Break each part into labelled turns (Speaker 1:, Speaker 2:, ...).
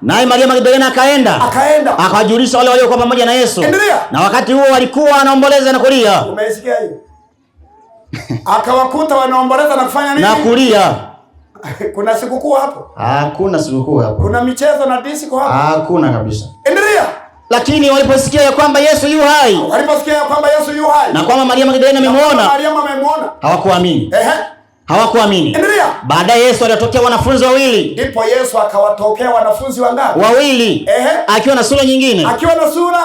Speaker 1: Naye Maria Magdalena akaenda akawajulisha wale waliokuwa pamoja na Yesu.
Speaker 2: Endelea.
Speaker 1: Na wakati huo walikuwa wanaomboleza na kulia.
Speaker 2: Umesikia hiyo? Akawakuta wanaomboleza na kufanya nini?
Speaker 1: Na kulia.
Speaker 2: Kuna sikukuu hapo?
Speaker 1: Hakuna sikukuu hapo.
Speaker 2: Kuna michezo na disco hapo?
Speaker 1: Hakuna kabisa.
Speaker 2: Endelea.
Speaker 1: Lakini waliposikia ya kwamba Yesu yu hai. Na kwamba Maria Magdalena amemuona. Hawakuamini. Hawakuamini. Baadaye Yesu alitokea wanafunzi wawili.
Speaker 2: Ndipo Yesu akawatokea wanafunzi wangapi?
Speaker 1: Wawili. Akiwa na sura nyingine.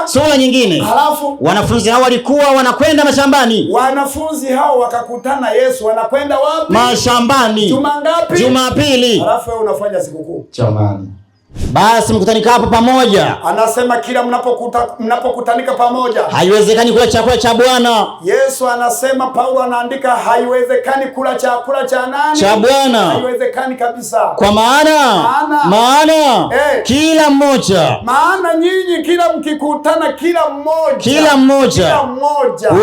Speaker 1: Sura nyingine.
Speaker 2: Halafu
Speaker 1: wanafunzi hao walikuwa wanakwenda mashambani.
Speaker 2: Wanafunzi hao wakakutana Yesu, wanakwenda wapi?
Speaker 1: Mashambani.
Speaker 2: Juma ngapi?
Speaker 1: Jumapili.
Speaker 2: Halafu wewe unafanya sikukuu.
Speaker 1: Jamani. Basi mkutanika hapo pamoja.
Speaker 2: Anasema kila mnapokutanika pamoja.
Speaker 1: Haiwezekani kula chakula cha Bwana.
Speaker 2: Yesu anasema, Paulo anaandika, haiwezekani kula chakula cha nani?
Speaker 1: Cha Bwana.
Speaker 2: Haiwezekani kabisa.
Speaker 1: Kwa maana kila mmoja.
Speaker 2: Maana nyinyi kila mkikutana
Speaker 1: kila mmoja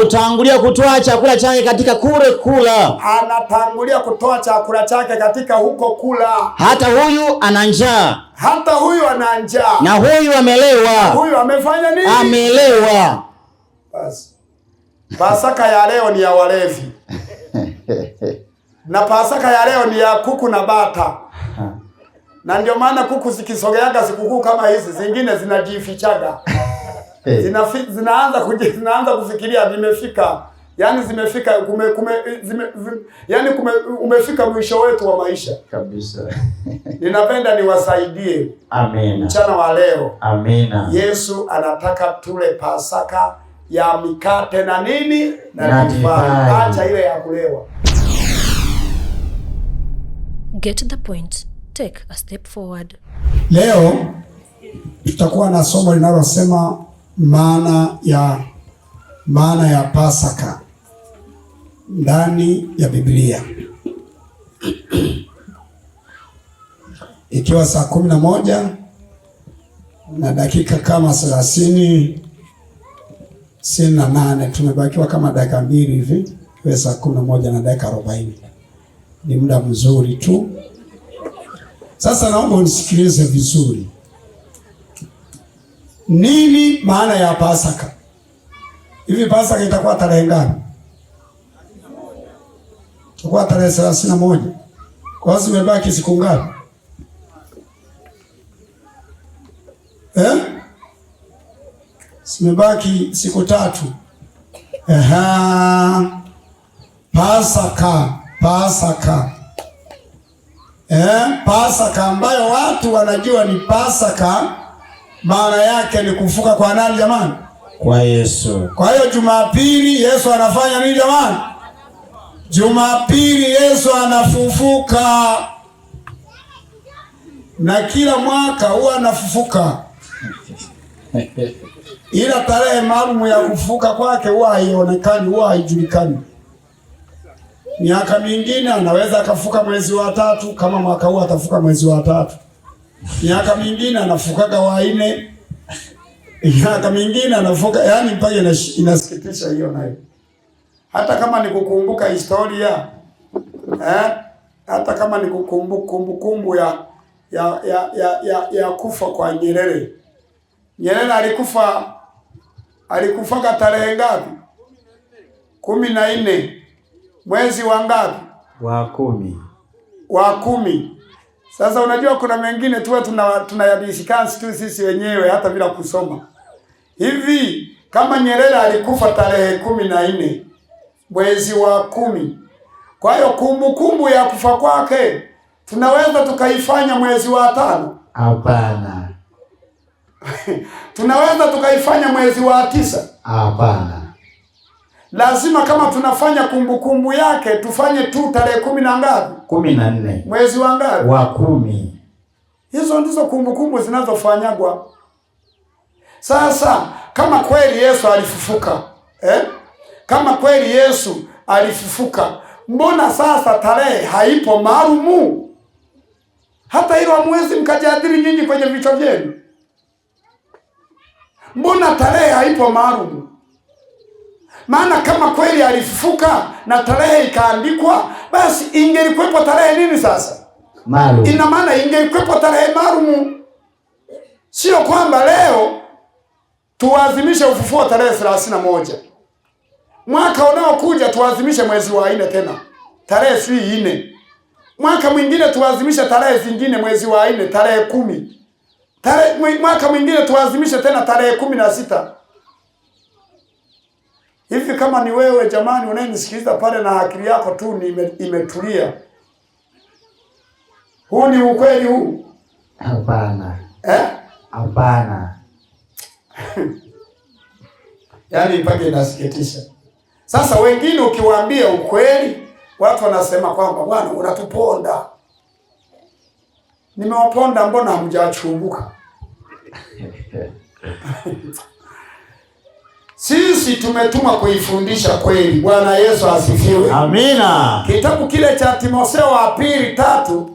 Speaker 1: utangulia kutoa chakula chake katika kule kula.
Speaker 2: Anatangulia kutoa chakula chake katika huko kula.
Speaker 1: Hata huyu ana njaa.
Speaker 2: Hata huyu ana njaa.
Speaker 1: Na huyu amelewa.
Speaker 2: Huyu amefanya nini?
Speaker 1: Amelewa.
Speaker 2: Basi. Pasaka ya leo ni ya walevi. Na Pasaka ya leo ni ya kuku na bata. Na ndio maana kuku zikisogeaga sikukuu kama hizi, zingine zinajifichaga. Zinaanza kufikiria zimefika. Yaani zimefika umefika mwisho wetu wa maisha.
Speaker 1: Kabisa.
Speaker 2: Ninapenda niwasaidie.
Speaker 1: Amen.
Speaker 2: Mchana wa leo.
Speaker 1: Amen.
Speaker 2: Yesu anataka tule Pasaka ya mikate na nini? Na divai. Acha ile ya kulewa.
Speaker 3: Get the point. Take a step forward.
Speaker 2: Leo tutakuwa na somo linalosema maana ya Pasaka ndani ya Biblia. Ikiwa saa 11 na dakika kama 38, tumebakiwa kama dakika 2 hivi, iwe saa 11 na dakika 40. Ni muda mzuri tu. Sasa naomba unisikilize vizuri. Nini maana ya Pasaka? Hivi Pasaka itakuwa tarehe ngapi? Itakuwa tarehe 31. Kwa sababu imebaki siku ngapi? Simebaki siku 3. Pasaka. Pasaka ambayo watu wanajua ni Pasaka, maana yake ni kufuka kwa nani jamani?
Speaker 1: Kwa Yesu.
Speaker 2: Kwa hiyo Jumapili Yesu anafanya nini jamani? Jumapili Yesu anafufuka. Na kila mwaka huwa anafufuka. Ila tarehe maalum ya kufufuka kwake huwa haionekani, huwa haijulikani. Miaka mingine anaweza akafuka mwezi wa 3, kama mwaka huu atafuka mwezi wa 3. Miaka mingine anafukaga wa 4. Miaka mingine anafuka, yani mpaka inasikitisha hiyo nayo. Hata kama ni kukumbuka historia, hata kama ni kumbukumbu ya kufa kwa Nyerere. Nyerere alikufa tarehe ngapi? 14. Mwezi wa ngapi?
Speaker 1: Wa 10.
Speaker 2: Wa 10. Sasa unajua kuna mengine tuwe tunayadiscuss tu sisi wenyewe hata bila kusoma. Hivi kama Nyerere alikufa tarehe 14 mwezi wa 10. Kwa hiyo kumbukumbu ya kufa kwake tunaweza tukaifanya mwezi wa 5?
Speaker 1: Hapana.
Speaker 2: Tunaweza tukaifanya mwezi wa 9?
Speaker 1: Hapana.
Speaker 2: Lazima kama tunafanya kumbukumbu yake tufanye tu tarehe 10 na ngapi?
Speaker 1: 14.
Speaker 2: Mwezi wa ngapi?
Speaker 1: Wa 10.
Speaker 2: Hizo ndizo kumbukumbu zinazofanyagwa. Sasa kama kweli Yesu alifufuka, kama kweli Yesu alifufuka, mbona sasa tarehe haipo maalumu? Hata hilo hamwezi mkajadili nyinyi kwenye vichwa vyenu. Mbona tarehe haipo maalumu? Maana kama kweli alifufuka na tarehe ikaandikwa, basi ingelikuwepo tarehe nini sasa?
Speaker 1: Maalum.
Speaker 2: Ina maana ingelikuwepo tarehe maalumu. Sio kwamba leo tuadhimishe ufufuo tarehe 31. Mwaka unaokuja tuadhimishe mwezi wa 4 tena. Tarehe 4. Mwaka mwingine tuadhimishe tarehe zingine mwezi wa 4, tarehe 10. Mwaka mwingine tuadhimishe tena tarehe 16. Hivi kama ni wewe jamani unayenisikiliza pale na akili yako tu imetulia. Huu ni ukweli huu?
Speaker 1: Hapana. Hapana.
Speaker 2: Yaani mpaka inasikitisha. Sasa wengine ukiwaambia ukweli, watu wanasema kwamba bwana unatuponda. Nimewaponda, mbona hamjachumbuka? Sisi tumetuma kuifundisha kweli. Bwana Yesu asifiwe.
Speaker 1: Amina.
Speaker 2: Kitabu kile cha Timotheo wa pili 3,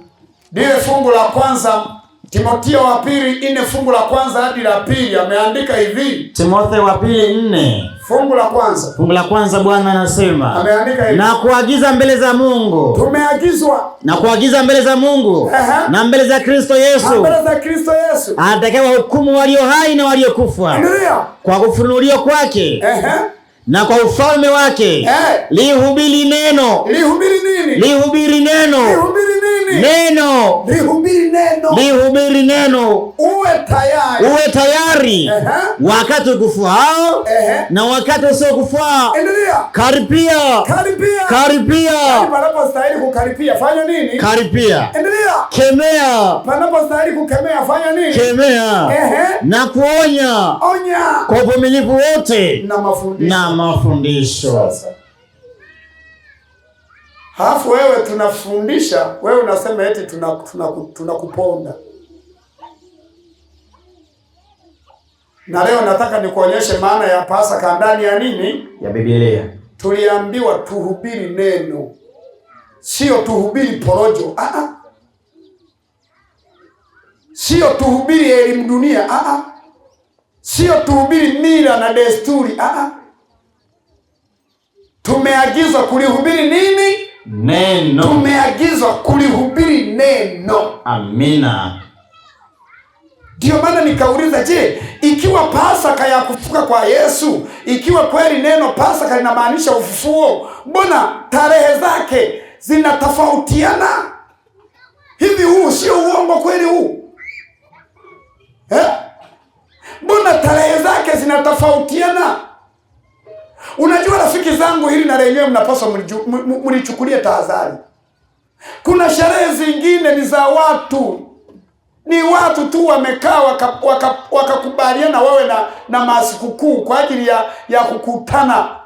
Speaker 2: lile fungu la kwanza, Timotheo wa pili 4 fungu la kwanza hadi la pili, ameandika hivi.
Speaker 1: Timotheo wa pili 4
Speaker 2: fungu la kwanza.
Speaker 1: Fungu la kwanza Bwana anasema.
Speaker 2: Ameandika hivi.
Speaker 1: Na kuagiza mbele za Mungu.
Speaker 2: Tumeagizwa.
Speaker 1: Na kuagiza mbele za Mungu. Na mbele za Kristo Yesu.
Speaker 2: Na mbele za Kristo Yesu.
Speaker 1: Atakaye hukumu walio hai na waliokufa.
Speaker 2: Ndio.
Speaker 1: Kwa kufunuliwa kwake. Na kwa ufalme wake. Lihubiri neno.
Speaker 2: Lihubiri nini?
Speaker 1: Lihubiri neno.
Speaker 2: Lihubiri nini?
Speaker 1: Neno.
Speaker 2: Lihubiri neno.
Speaker 1: Lihubiri neno.
Speaker 2: Uwe tayari.
Speaker 1: Uwe tayari. Wakati ukufao na wakati usiokufaa.
Speaker 2: Endelea.
Speaker 1: Karipia.
Speaker 2: Karipia.
Speaker 1: Karipia.
Speaker 2: Panapostahili kukaripia fanya nini?
Speaker 1: Karipia.
Speaker 2: Endelea.
Speaker 1: Kemea.
Speaker 2: Panapostahili kukemea fanya nini?
Speaker 1: Kemea. Na kuonya.
Speaker 2: Onya.
Speaker 1: Kwa uvumilivu wote
Speaker 2: na
Speaker 1: mafundisho.
Speaker 2: Sasa. Halafu wewe tunafundisha, wewe unasema eti tunakuponda. Na leo nataka nikuonyeshe maana ya Pasaka ndani ya nini?
Speaker 1: Ya Biblia.
Speaker 2: Tuliambiwa tuhubiri neno. Sio tuhubiri porojo. Sio tuhubiri elimu dunia. Sio tuhubiri mila na desturi. Tumeagizwa kulihubiri nini?
Speaker 1: Neno.
Speaker 2: Tumeagizwa kulihubiri neno.
Speaker 1: Amina.
Speaker 2: Ndio maana nikauliza, je, ikiwa Pasaka ya kufufuka kwa Yesu, ikiwa kweli neno Pasaka linamaanisha ufufuo, mbona tarehe zake zinatofautiana? Hivi huu sio uongo kweli huu? Mbona tarehe zake zinatofautiana? Unajua rafiki zangu, hili na lenyewe mnapaswa mlichukulie tahadhari. Kuna sherehe zingine ni za watu. Ni watu tu wamekaa wakakubaliana wawe na masikukuu kwa ajili ya kukutana.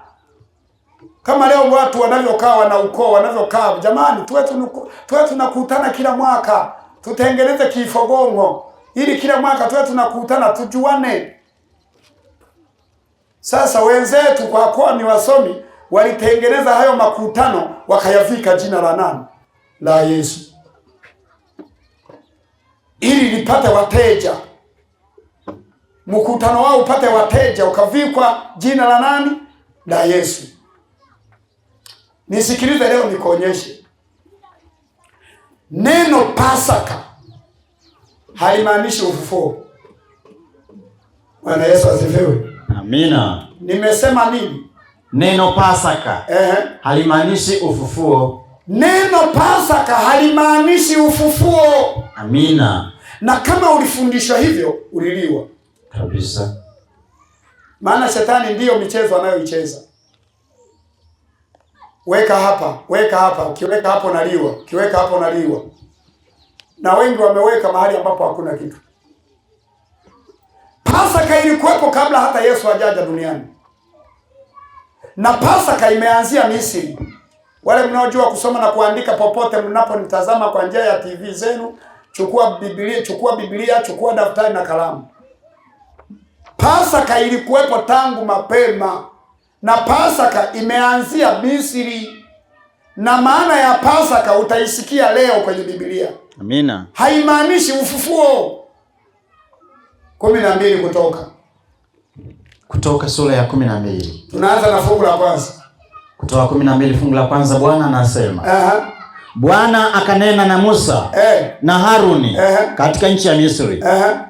Speaker 2: Kama leo watu wanavyokaa wana ukoo wanavyokaa, jamani tuwe tunakutana kila mwaka. Tutengeneze kifogongo ili kila mwaka tuwe tunakutana tujuane. Sasa wenzetu kwa kuwa ni wasomi walitengeneza hayo makutano wakayavika jina la nani? La Yesu. Ili lipate wateja. Mkutano wao upate wateja ukavikwa jina la nani? La Yesu. Nisikilize leo nikuonyeshe. Neno Pasaka haimaanishi ufufuo. Bwana Yesu asifiwe.
Speaker 1: Amina.
Speaker 2: Nimesema nini?
Speaker 1: Neno Pasaka halimaanishi ufufuo.
Speaker 2: Neno Pasaka halimaanishi ufufuo.
Speaker 1: Amina.
Speaker 2: Na kama ulifundishwa hivyo uliliwa
Speaker 1: kabisa.
Speaker 2: Maana shetani ndiyo michezo anayoicheza. Weka hapa, ukiweka hapo naliwa, ukiweka hapo naliwa. Na wengi wameweka mahali ambapo hakuna kitu. Pasaka ilikuwepo kabla hata Yesu hajaja duniani. Na Pasaka imeanzia Misri. Wale mnaojua kusoma na kuandika popote mnaponitazama kwa njia ya TV zenu, chukua Biblia, chukua daftari na kalamu. Pasaka ilikuwepo tangu mapema. Na Pasaka imeanzia Misri. Na maana ya Pasaka utaisikia leo kwenye Biblia.
Speaker 1: Amina.
Speaker 2: Haimaanishi ufufuo. 12
Speaker 1: Kutoka sura ya 12.
Speaker 2: Tunaanza na fungu la kwanza.
Speaker 1: Kutoka 12 fungu la kwanza Bwana anasema. Bwana akanena na Musa na Haruni katika nchi ya Misri.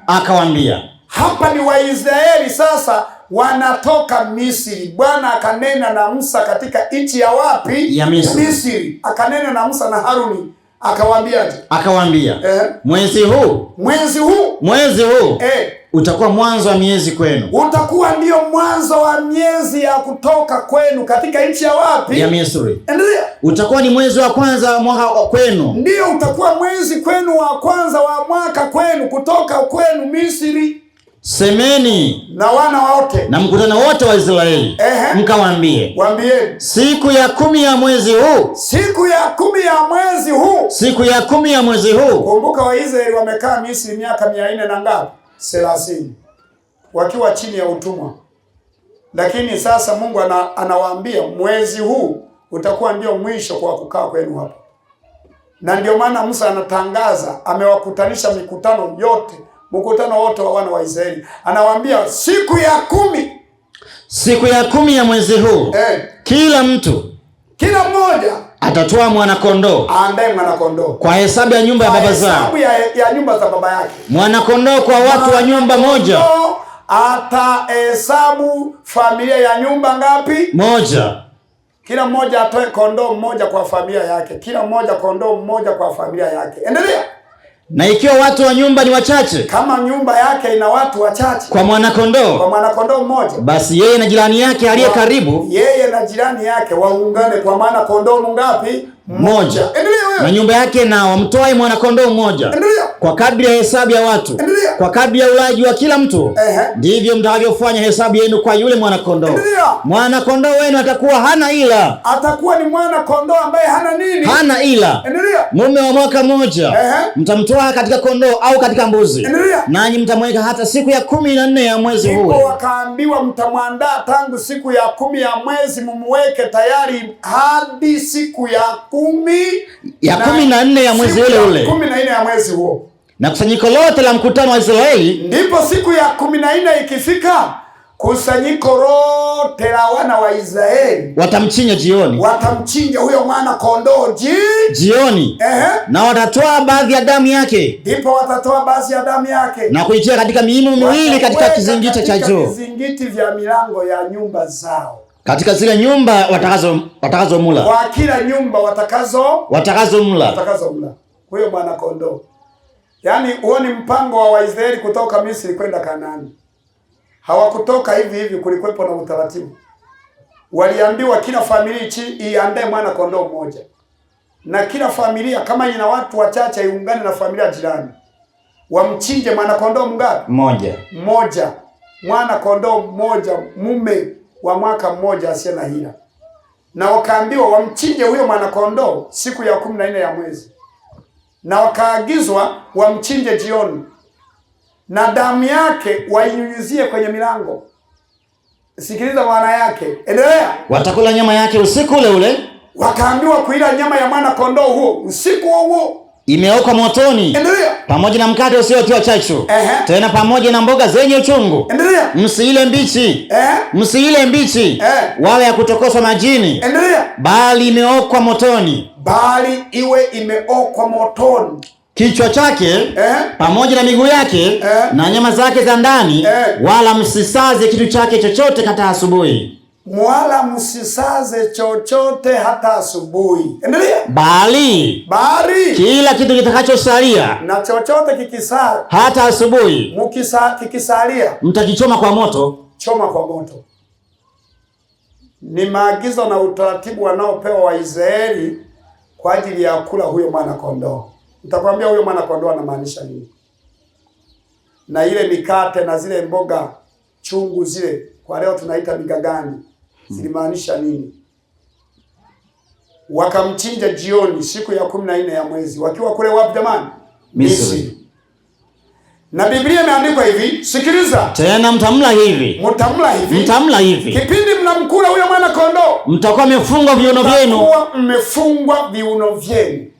Speaker 1: Akawaambia,
Speaker 2: hapa ni Waisraeli sasa wanatoka Misri. Bwana akanena na Musa katika nchi ya wapi?
Speaker 1: Ya
Speaker 2: Misri. Akanena na Musa na Haruni. Akawaambiaje?
Speaker 1: Akawaambia, mwezi huu utakuwa mwanzo wa miezi kwenu.
Speaker 2: Utakuwa ndio mwanzo wa miezi ya kutoka kwenu katika nchi ya wapi?
Speaker 1: Ya Misri.
Speaker 2: Endelea.
Speaker 1: Utakuwa ni mwezi wa kwanza wa mwaka kwenu.
Speaker 2: Ndio utakuwa mwezi kwenu wa kwanza wa mwaka kwenu kutoka kwenu Misri.
Speaker 1: Semeni
Speaker 2: na wana wote
Speaker 1: na mkutano wote wa Israeli, mkawaambie,
Speaker 2: waambieni,
Speaker 1: siku ya 10 ya mwezi huu,
Speaker 2: siku ya 10 ya mwezi huu,
Speaker 1: siku ya 10 ya mwezi huu.
Speaker 2: Kumbuka Waisraeli wamekaa Misri miaka 400 na ngapi? 30, wakiwa chini ya utumwa. Lakini sasa Mungu anawaambia mwezi huu utakuwa ndio mwisho kwa kukaa kwenu hapa. Na ndio maana Musa anatangaza, amewakutanisha mikutano yote, mkutano wote wa wana wa Israeli. Anawaambia siku ya 10.
Speaker 1: Siku ya 10 ya mwezi huu, kila mmoja atatoa mwana kondoo.
Speaker 2: Aandae mwana kondoo
Speaker 1: kwa hesabu ya nyumba ya baba zao.
Speaker 2: Hesabu ya nyumba za baba yake.
Speaker 1: Mwana kondoo kwa watu wa nyumba moja.
Speaker 2: Atahesabu familia ya nyumba ngapi?
Speaker 1: Moja.
Speaker 2: Kila mmoja atoe kondoo mmoja kwa familia yake. Kila mmoja kondoo mmoja kwa familia yake. Endelea.
Speaker 1: Na ikiwa watu wa nyumba ni wachache,
Speaker 2: kama nyumba yake ina watu wachache,
Speaker 1: kwa mwana kondoo
Speaker 2: mmoja,
Speaker 1: basi yeye na jirani yake aliye karibu,
Speaker 2: yeye na jirani yake waungane, kwa maana kondoo ngapi?
Speaker 1: Moja.
Speaker 2: Endelea wewe.
Speaker 1: Na nyumba yake na wamtoe mwana kondoo mmoja.
Speaker 2: Endelea.
Speaker 1: Kwa kadri ya hesabu ya watu.
Speaker 2: Endelea.
Speaker 1: Kwa kadri ya ulaji wa kila mtu, ndivyo mtakavyofanya hesabu yenu kwa yule mwana kondoo. Mwana kondoo wenu atakuwa hana ila.
Speaker 2: Atakuwa ni mwana kondoo ambaye hana nini?
Speaker 1: Hana ila.
Speaker 2: Endelea.
Speaker 1: Mume wa mwaka mmoja, mtamtoa katika kondoo au katika mbuzi.
Speaker 2: Endelea.
Speaker 1: Nanyi mtamweka hata siku ya 14 ya mwezi huu.
Speaker 2: Ndipo wakaambiwa mtamwandaa tangu siku ya 10 ya mwezi, mumweke tayari hadi siku ya
Speaker 1: 14 ya mwezi ule ule.
Speaker 2: 14 ya mwezi huo.
Speaker 1: Na kusanyiko lote la mkutano wa Israeli,
Speaker 2: ndipo siku ya 14 ikifika, kusanyiko lote la wana wa Israeli
Speaker 1: watamchinja jioni.
Speaker 2: Watamchinja huyo mwana kondoo
Speaker 1: jioni. Na watatoa baadhi ya damu yake.
Speaker 2: Ndipo watatoa baadhi ya damu yake
Speaker 1: na kuitia katika miimo miwili katika kizingiti cha juu.
Speaker 2: Vizingiti vya milango ya nyumba zao.
Speaker 1: Katika zile nyumba watakazomula.
Speaker 2: Kwa kila nyumba watakazomula huyo mwana kondoo. Yaani uone mpango wa Waisraeli kutoka Misri kwenda Kanaani. Hawakutoka hivi, kulikuwepo na utaratibu. Waliambiwa kila familia iandae mwana kondoo mmoja. Na kila familia kama ina watu wachache iungane na familia jirani. Wamchinje mwana kondoo mgapi? Mmoja. Mwana kondoo mmoja, mume wa mwaka mmoja asiye na hila. Na wakaambiwa wamchinje huyo mwana kondoo siku ya 14 ya mwezi. Na wakaagizwa wamchinje jioni. Na damu yake wainyunyizie kwenye milango. Sikiliza maana yake. Endelea.
Speaker 1: Watakula nyama yake usiku ule ule.
Speaker 2: Wakaambiwa kuila nyama ya mwana kondoo huo usiku huo.
Speaker 1: Imeokwa motoni.
Speaker 2: Endelea.
Speaker 1: Pamoja na mkate usiotiwa chachu. Tena pamoja na mboga zenye uchungu.
Speaker 2: Endelea.
Speaker 1: Msiile mbichi. Wala ya kutokoswa majini.
Speaker 2: Endelea.
Speaker 1: Bali imeokwa motoni.
Speaker 2: Bali iwe imeokwa motoni.
Speaker 1: Kichwa chake pamoja na miguu yake na nyama zake za ndani, wala msisaze kitu chake chochote hata asubuhi.
Speaker 2: Wala msisaze chochote hata asubuhi. Endelea.
Speaker 1: Bali kila kitu kitakachosalia,
Speaker 2: na chochote kikisalia
Speaker 1: hata asubuhi,
Speaker 2: kikisalia,
Speaker 1: mtakichoma kwa moto.
Speaker 2: Choma kwa moto. Ni maagizo na utaratibu wanaopewa Waisraeli kwa ajili ya kula huyo mwana kondoo. Nitakwambia huyo mwana kondoo anamaanisha nini. Na ile mikate na zile mboga chungu zile kwa leo tunaita migagani zilimaanisha nini. Wakamchinja jioni siku ya 14 ya mwezi, wakiwa kule wapi jamani? Misri. Na Biblia imeandikwa hivi, sikiliza.
Speaker 1: Tena mtamla hivi. Kipindi
Speaker 2: mnamkula huyo mwana kondoo,
Speaker 1: mtakuwa mmefungwa viuno vyenu.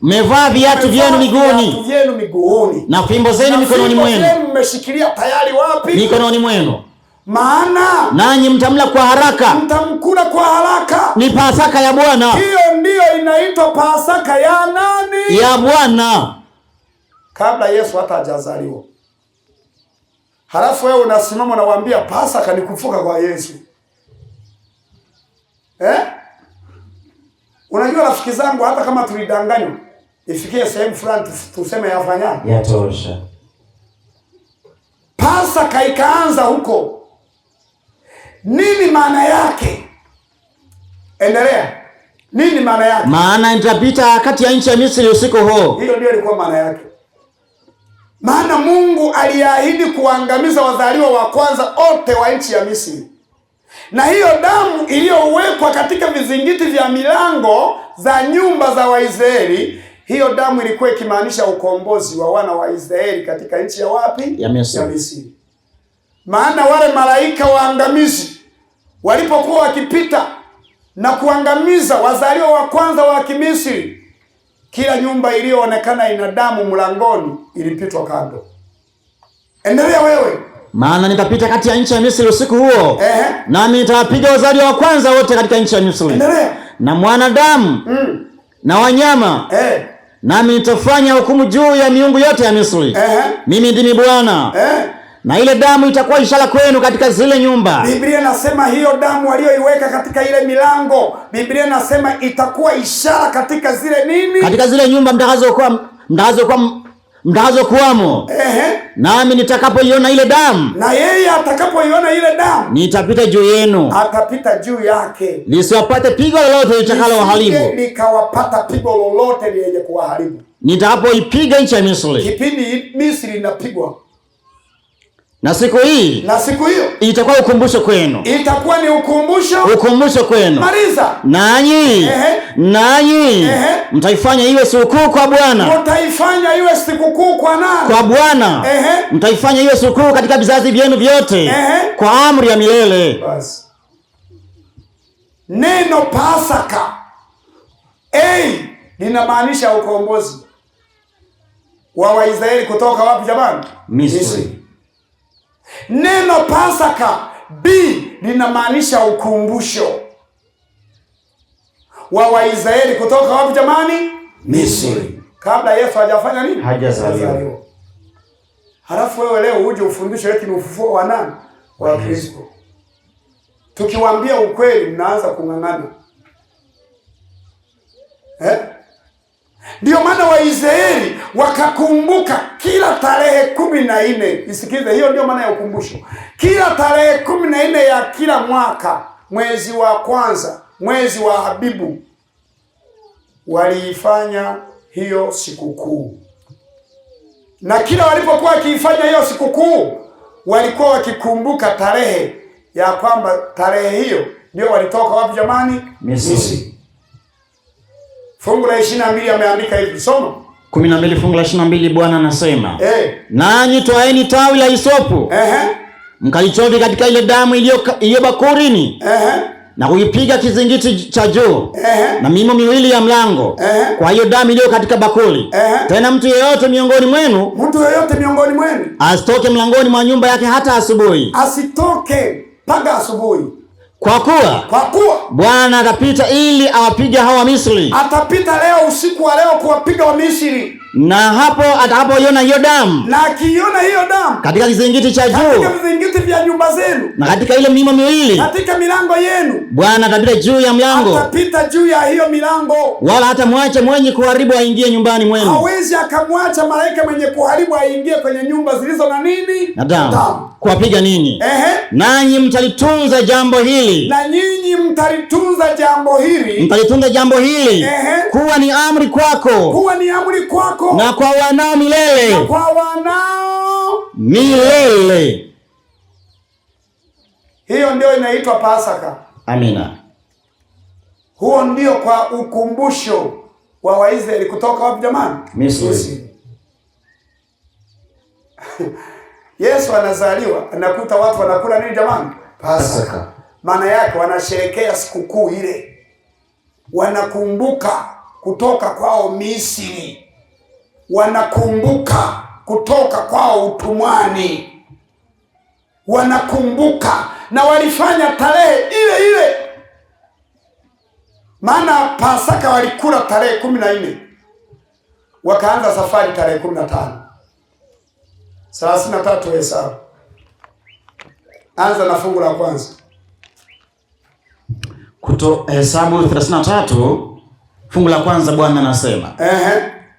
Speaker 1: Mmevaa viatu vyenu miguuni. Na fimbo zenu mikononi mwenu.
Speaker 2: Mmeshikilia tayari wapi?
Speaker 1: Mikononi mwenu.
Speaker 2: maana
Speaker 1: nanyi mtamla kwa haraka,
Speaker 2: mtamkula kwa haraka.
Speaker 1: Ni Pasaka ya Bwana.
Speaker 2: Hiyo ndiyo inaitwa Pasaka ya nani?
Speaker 1: Ya Bwana.
Speaker 2: Kabla Yesu hata hajazaliwa. Halafu wewe unasimama na waambia Pasaka ni kufuka kwa Yesu. Unajua rafiki zangu, hata kama tulidanganywa, ifikie sehemu fulani tuseme yafanya
Speaker 1: yatosha.
Speaker 2: Pasaka ikaanza huko. Nini maana yake? Endelea. Nini maana yake?
Speaker 1: Maana nitapita kati ya nchi ya Misri usiku huo.
Speaker 2: Hiyo ndio ilikuwa maana yake. Maana Mungu aliahidi kuangamiza wazaliwa wa kwanza wote wa nchi ya Misri. Na hiyo damu iliyowekwa katika vizingiti vya milango za nyumba za Waisraeli, hiyo damu ilikuwa ikimaanisha ukombozi wa wana wa Israeli katika nchi ya wapi?
Speaker 1: Ya Misri.
Speaker 2: Ya Misri. Maana wale malaika waangamizi walipokuwa wakipita na kuangamiza wazaliwa wa kwanza wa Kimisri, kila nyumba iliyoonekana ina damu mlangoni ilipitwa kando. Endelea wewe.
Speaker 1: Maana nitapita kati ya nchi ya Misri usiku huo, nami nitawapiga wazaliwa wa kwanza wote katika nchi ya Misri.
Speaker 2: Endelea.
Speaker 1: Na mwanadamu na wanyama, nami nitafanya hukumu juu ya miungu yote ya Misri. Mimi ndimi Bwana. Na ile damu itakuwa ishara kwenu katika zile nyumba.
Speaker 2: Biblia nasema hiyo damu walioiweka katika ile milango, Biblia nasema itakuwa ishara katika zile nini?
Speaker 1: Katika zile nyumba mtakazokuwamo. Nami nitakapoiona ile damu,
Speaker 2: na yeye atakapoiona ile damu,
Speaker 1: nitapita juu yenu.
Speaker 2: Atapita juu yake.
Speaker 1: Lisiwapate pigo lolote litakalo waharibu.
Speaker 2: Likawapata pigo lolote lenye kuwaharibu.
Speaker 1: Nitakapoipiga nchi ya Misri.
Speaker 2: Kipindi Misri inapigwa.
Speaker 1: Na siku hiyo itakuwa ukumbusho kwenu.
Speaker 2: Itakuwa ni ukumbusho
Speaker 1: kwenu.
Speaker 2: Maliza.
Speaker 1: Nanyi mtaifanya iwe sikukuu kwa Bwana.
Speaker 2: Mtaifanya iwe sikukuu kwa nani?
Speaker 1: Kwa Bwana. Mtaifanya iwe sikukuu katika vizazi vyenu vyote. Kwa amri ya milele.
Speaker 2: Basi. Neno Pasaka linamaanisha ukombozi wa Waisraeli kutoka wapi jamani?
Speaker 1: Misri.
Speaker 2: Neno Pasaka linamaanisha ukumbusho wa Waisraeli kutoka wapi jamani?
Speaker 1: Misri.
Speaker 2: Kabla Yesu hajafanya nini?
Speaker 1: Hajazaliwa.
Speaker 2: Halafu wewe leo uje ufundisho eti ni ufufuo wa nani? Wa Kristo. Tukiwaambia ukweli mnaanza kung'ang'ana. Ndio maana Waisraeli wakakumbuka kila tarehe 14. Isikize, hiyo ndio maana ya ukumbusho. Kila tarehe 14 ya kila mwaka, mwezi wa kwanza, mwezi wa Habibu, waliifanya hiyo sikukuu. Na kila walipokuwa wakiifanya hiyo sikukuu, walikuwa wakikumbuka tarehe ya kwamba tarehe hiyo ndio walitoka wapi jamani?
Speaker 1: Misri.
Speaker 2: Fungu la 22 ameandika hivi, soma.
Speaker 1: 12 fungu la 22, Bwana anasema, nanyi twaeni tawi la hisopu, mkalichove katika ile damu iliyo bakurini, na kuipiga kizingiti cha juu, na mimo miwili ya mlango, kwa hiyo damu iliyo katika bakuli. Tena mtu yeyote miongoni mwenu asitoke mlangoni mwa nyumba yake hata asubuhi.
Speaker 2: Asitoke mpaka asubuhi.
Speaker 1: Kwa kuwa Bwana atapita ili awapige hao wa Misri.
Speaker 2: Atapita leo usiku wa leo kuwapiga wa Misri.
Speaker 1: Na hapo atakapoiona hiyo damu.
Speaker 2: Na akiona hiyo damu
Speaker 1: katika kizingiti cha juu.
Speaker 2: Katika vizingiti vya nyumba zenu.
Speaker 1: Na katika ile mimo miwili.
Speaker 2: Katika milango yenu.
Speaker 1: Bwana atapita juu ya mlango.
Speaker 2: Atapita juu ya hiyo milango.
Speaker 1: Wala hata mwache mwenye kuharibu aingie nyumbani mwenu.
Speaker 2: Hawezi akamwacha malaika mwenye kuharibu aingie kwenye nyumba zilizo na nini?
Speaker 1: Na damu. Kuwapiga ninyi. Nanyi mtalitunza jambo hili.
Speaker 2: Na nyinyi mtalitunza jambo hili.
Speaker 1: Mtalitunza jambo hili. Kuwa ni amri kwako. Na kwa wanao milele. Milele.
Speaker 2: Hiyo ndio inaitwa Pasaka.
Speaker 1: Amina.
Speaker 2: Huo ndio kwa ukumbusho wa Waisraeli kutoka wapi jamani?
Speaker 1: Misri.
Speaker 2: Yesu anazaliwa, anakuta watu wanakula nini jamani? Pasaka. Maana yake wanasherekea sikukuu ile. Wanakumbuka kutoka kwao Misri. Wanakumbuka kutoka kwao utumwani. wanakumbuka na walifanya tarehe ile ile. Maana Pasaka walikula tarehe 14. Wakaanza safari tarehe 15. 33 Hesabu. Anza na fungu la kwanza.
Speaker 1: Hesabu 33 fungu la kwanza, Bwana anasema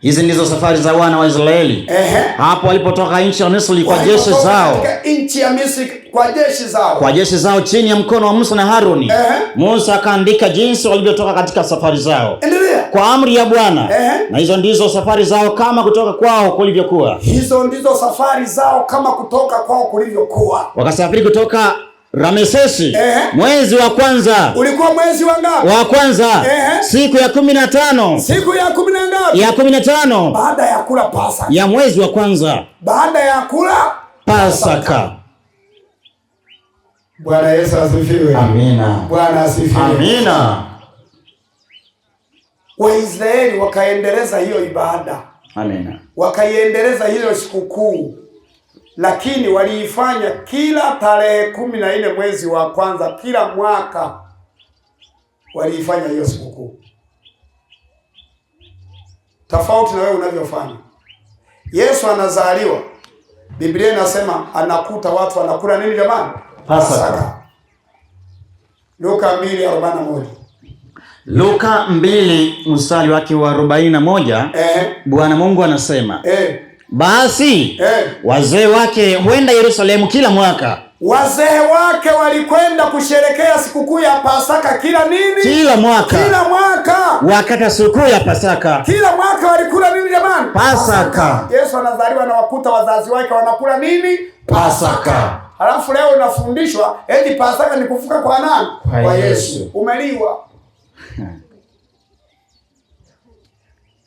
Speaker 1: hizi ndizo safari za wana wa Israeli hapo walipotoka nchi ya Misri kwa jeshi zao.
Speaker 2: Nchi ya Misri kwa jeshi zao.
Speaker 1: Kwa jeshi zao chini ya mkono wa Musa na Haruni. Musa akaandika jinsi walivyotoka katika safari zao.
Speaker 2: Endelea.
Speaker 1: Kwa amri ya Bwana. Na hizo ndizo safari zao kama kutoka kwao kulivyokuwa.
Speaker 2: Hizo ndizo safari zao kama kutoka kwao kulivyokuwa.
Speaker 1: Wakasafiri kutoka Ramesesi mwezi wa kwanza.
Speaker 2: Ulikuwa mwezi wa ngapi?
Speaker 1: Wa kwanza. Siku ya 15.
Speaker 2: Siku ya 10 ngapi?
Speaker 1: Ya 15.
Speaker 2: Baada ya kula Pasaka.
Speaker 1: Ya mwezi wa kwanza.
Speaker 2: Baada ya kula
Speaker 1: Pasaka.
Speaker 2: Bwana Yesu asifiwe.
Speaker 1: Amina.
Speaker 2: Bwana asifiwe.
Speaker 1: Amina.
Speaker 2: Waisraeli wakaendeleza hiyo ibada.
Speaker 1: Amina.
Speaker 2: Wakaiendeleza hiyo sikukuu. Lakini waliifanya kila tarehe 14 mwezi wa kwanza kila mwaka. Waliifanya hiyo sikukuu. Tofauti na wewe unavyofanya. Yesu anazaliwa. Biblia inasema anakuta watu wanakula nini jamani? Pasaka. Luka 2:41.
Speaker 1: Luka 2 mstari wake wa 41. Bwana Mungu anasema basi wazee wake huenda Yerusalemu kila mwaka.
Speaker 2: Wazee wake walikwenda kusherekea sikukuu ya Pasaka kila nini?
Speaker 1: Kila mwaka.
Speaker 2: Kila mwaka.
Speaker 1: Wakati wa sikukuu ya Pasaka.
Speaker 2: Kila mwaka walikula nini jamani?
Speaker 1: Pasaka.
Speaker 2: Yesu anazaliwa na wakuta wazazi wake wanakula nini? Pasaka. Halafu leo unafundishwa eti Pasaka ni kufuka kwa nani? Kwa Yesu. Umeliwa.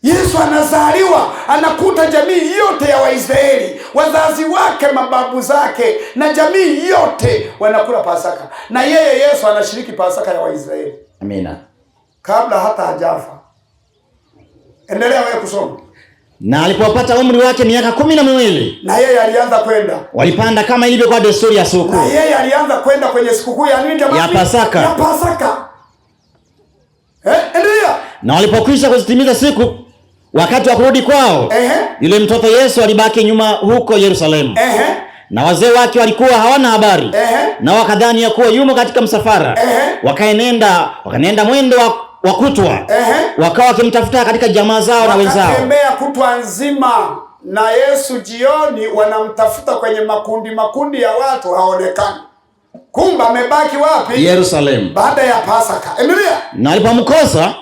Speaker 2: Yesu anazaliwa, anakuta jamii yote ya Waisraeli, wazazi wake, mababu zake na jamii yote wanakula Pasaka. Na yeye Yesu anashiriki Pasaka ya Waisraeli.
Speaker 1: Amina.
Speaker 2: Kabla hata hajafa. Endelea wewe kusoma.
Speaker 1: Na alipopata umri wake miaka 12,
Speaker 2: na yeye alianza kwenda.
Speaker 1: Walipanda kama ilivyo kwa desturi ya sikukuu.
Speaker 2: Na yeye alianza kwenda kwenye sikukuu ya nini jamani?
Speaker 1: Ya Pasaka.
Speaker 2: Ya Pasaka. Endelea.
Speaker 1: Na walipokwisha kuzitimiza siku, wakati wa kurudi kwao, yule mtoto Yesu alibaki nyuma huko Yerusalemu. Na wazee wake walikuwa hawana habari. Na wakadhani ya kuwa yumo katika msafara. Wakaenenda mwendo wa kutwa. Wakawa wakimtafuta katika jamaa zao na wenzao.
Speaker 2: Wakatembea kutwa nzima na Yesu jioni wanamtafuta kwenye makundi ya watu haonekani. Kumba amebaki wapi?
Speaker 1: Yerusalemu.
Speaker 2: Baada ya Pasaka. Endelea.
Speaker 1: Na alipomkosa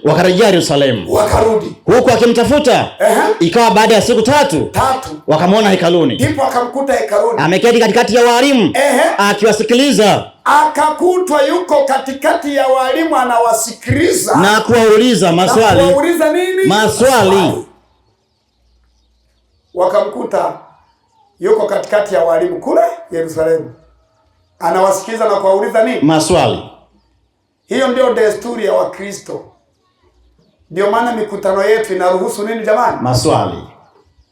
Speaker 1: wakarejea Yerusalemu.
Speaker 2: Wakarudi.
Speaker 1: Huko akimtafuta. Ikawa baada ya siku 3 wakamwona hekaluni.
Speaker 2: Ndipo akamkuta hekaluni.
Speaker 1: Ameketi katikati ya walimu. Akiwasikiliza.
Speaker 2: Akakutwa yuko katikati ya walimu anawasikiliza.
Speaker 1: Na kuwauliza maswali.
Speaker 2: Na kuwauliza nini?
Speaker 1: Maswali.
Speaker 2: Wakamkuta yuko katikati ya walimu kule Yerusalemu. Anawasikiliza na kuwauliza nini?
Speaker 1: Maswali.
Speaker 2: Hiyo ndio desturi ya Wakristo. Ndio maana mikutano yetu inaruhusu nini jamani?
Speaker 1: Maswali.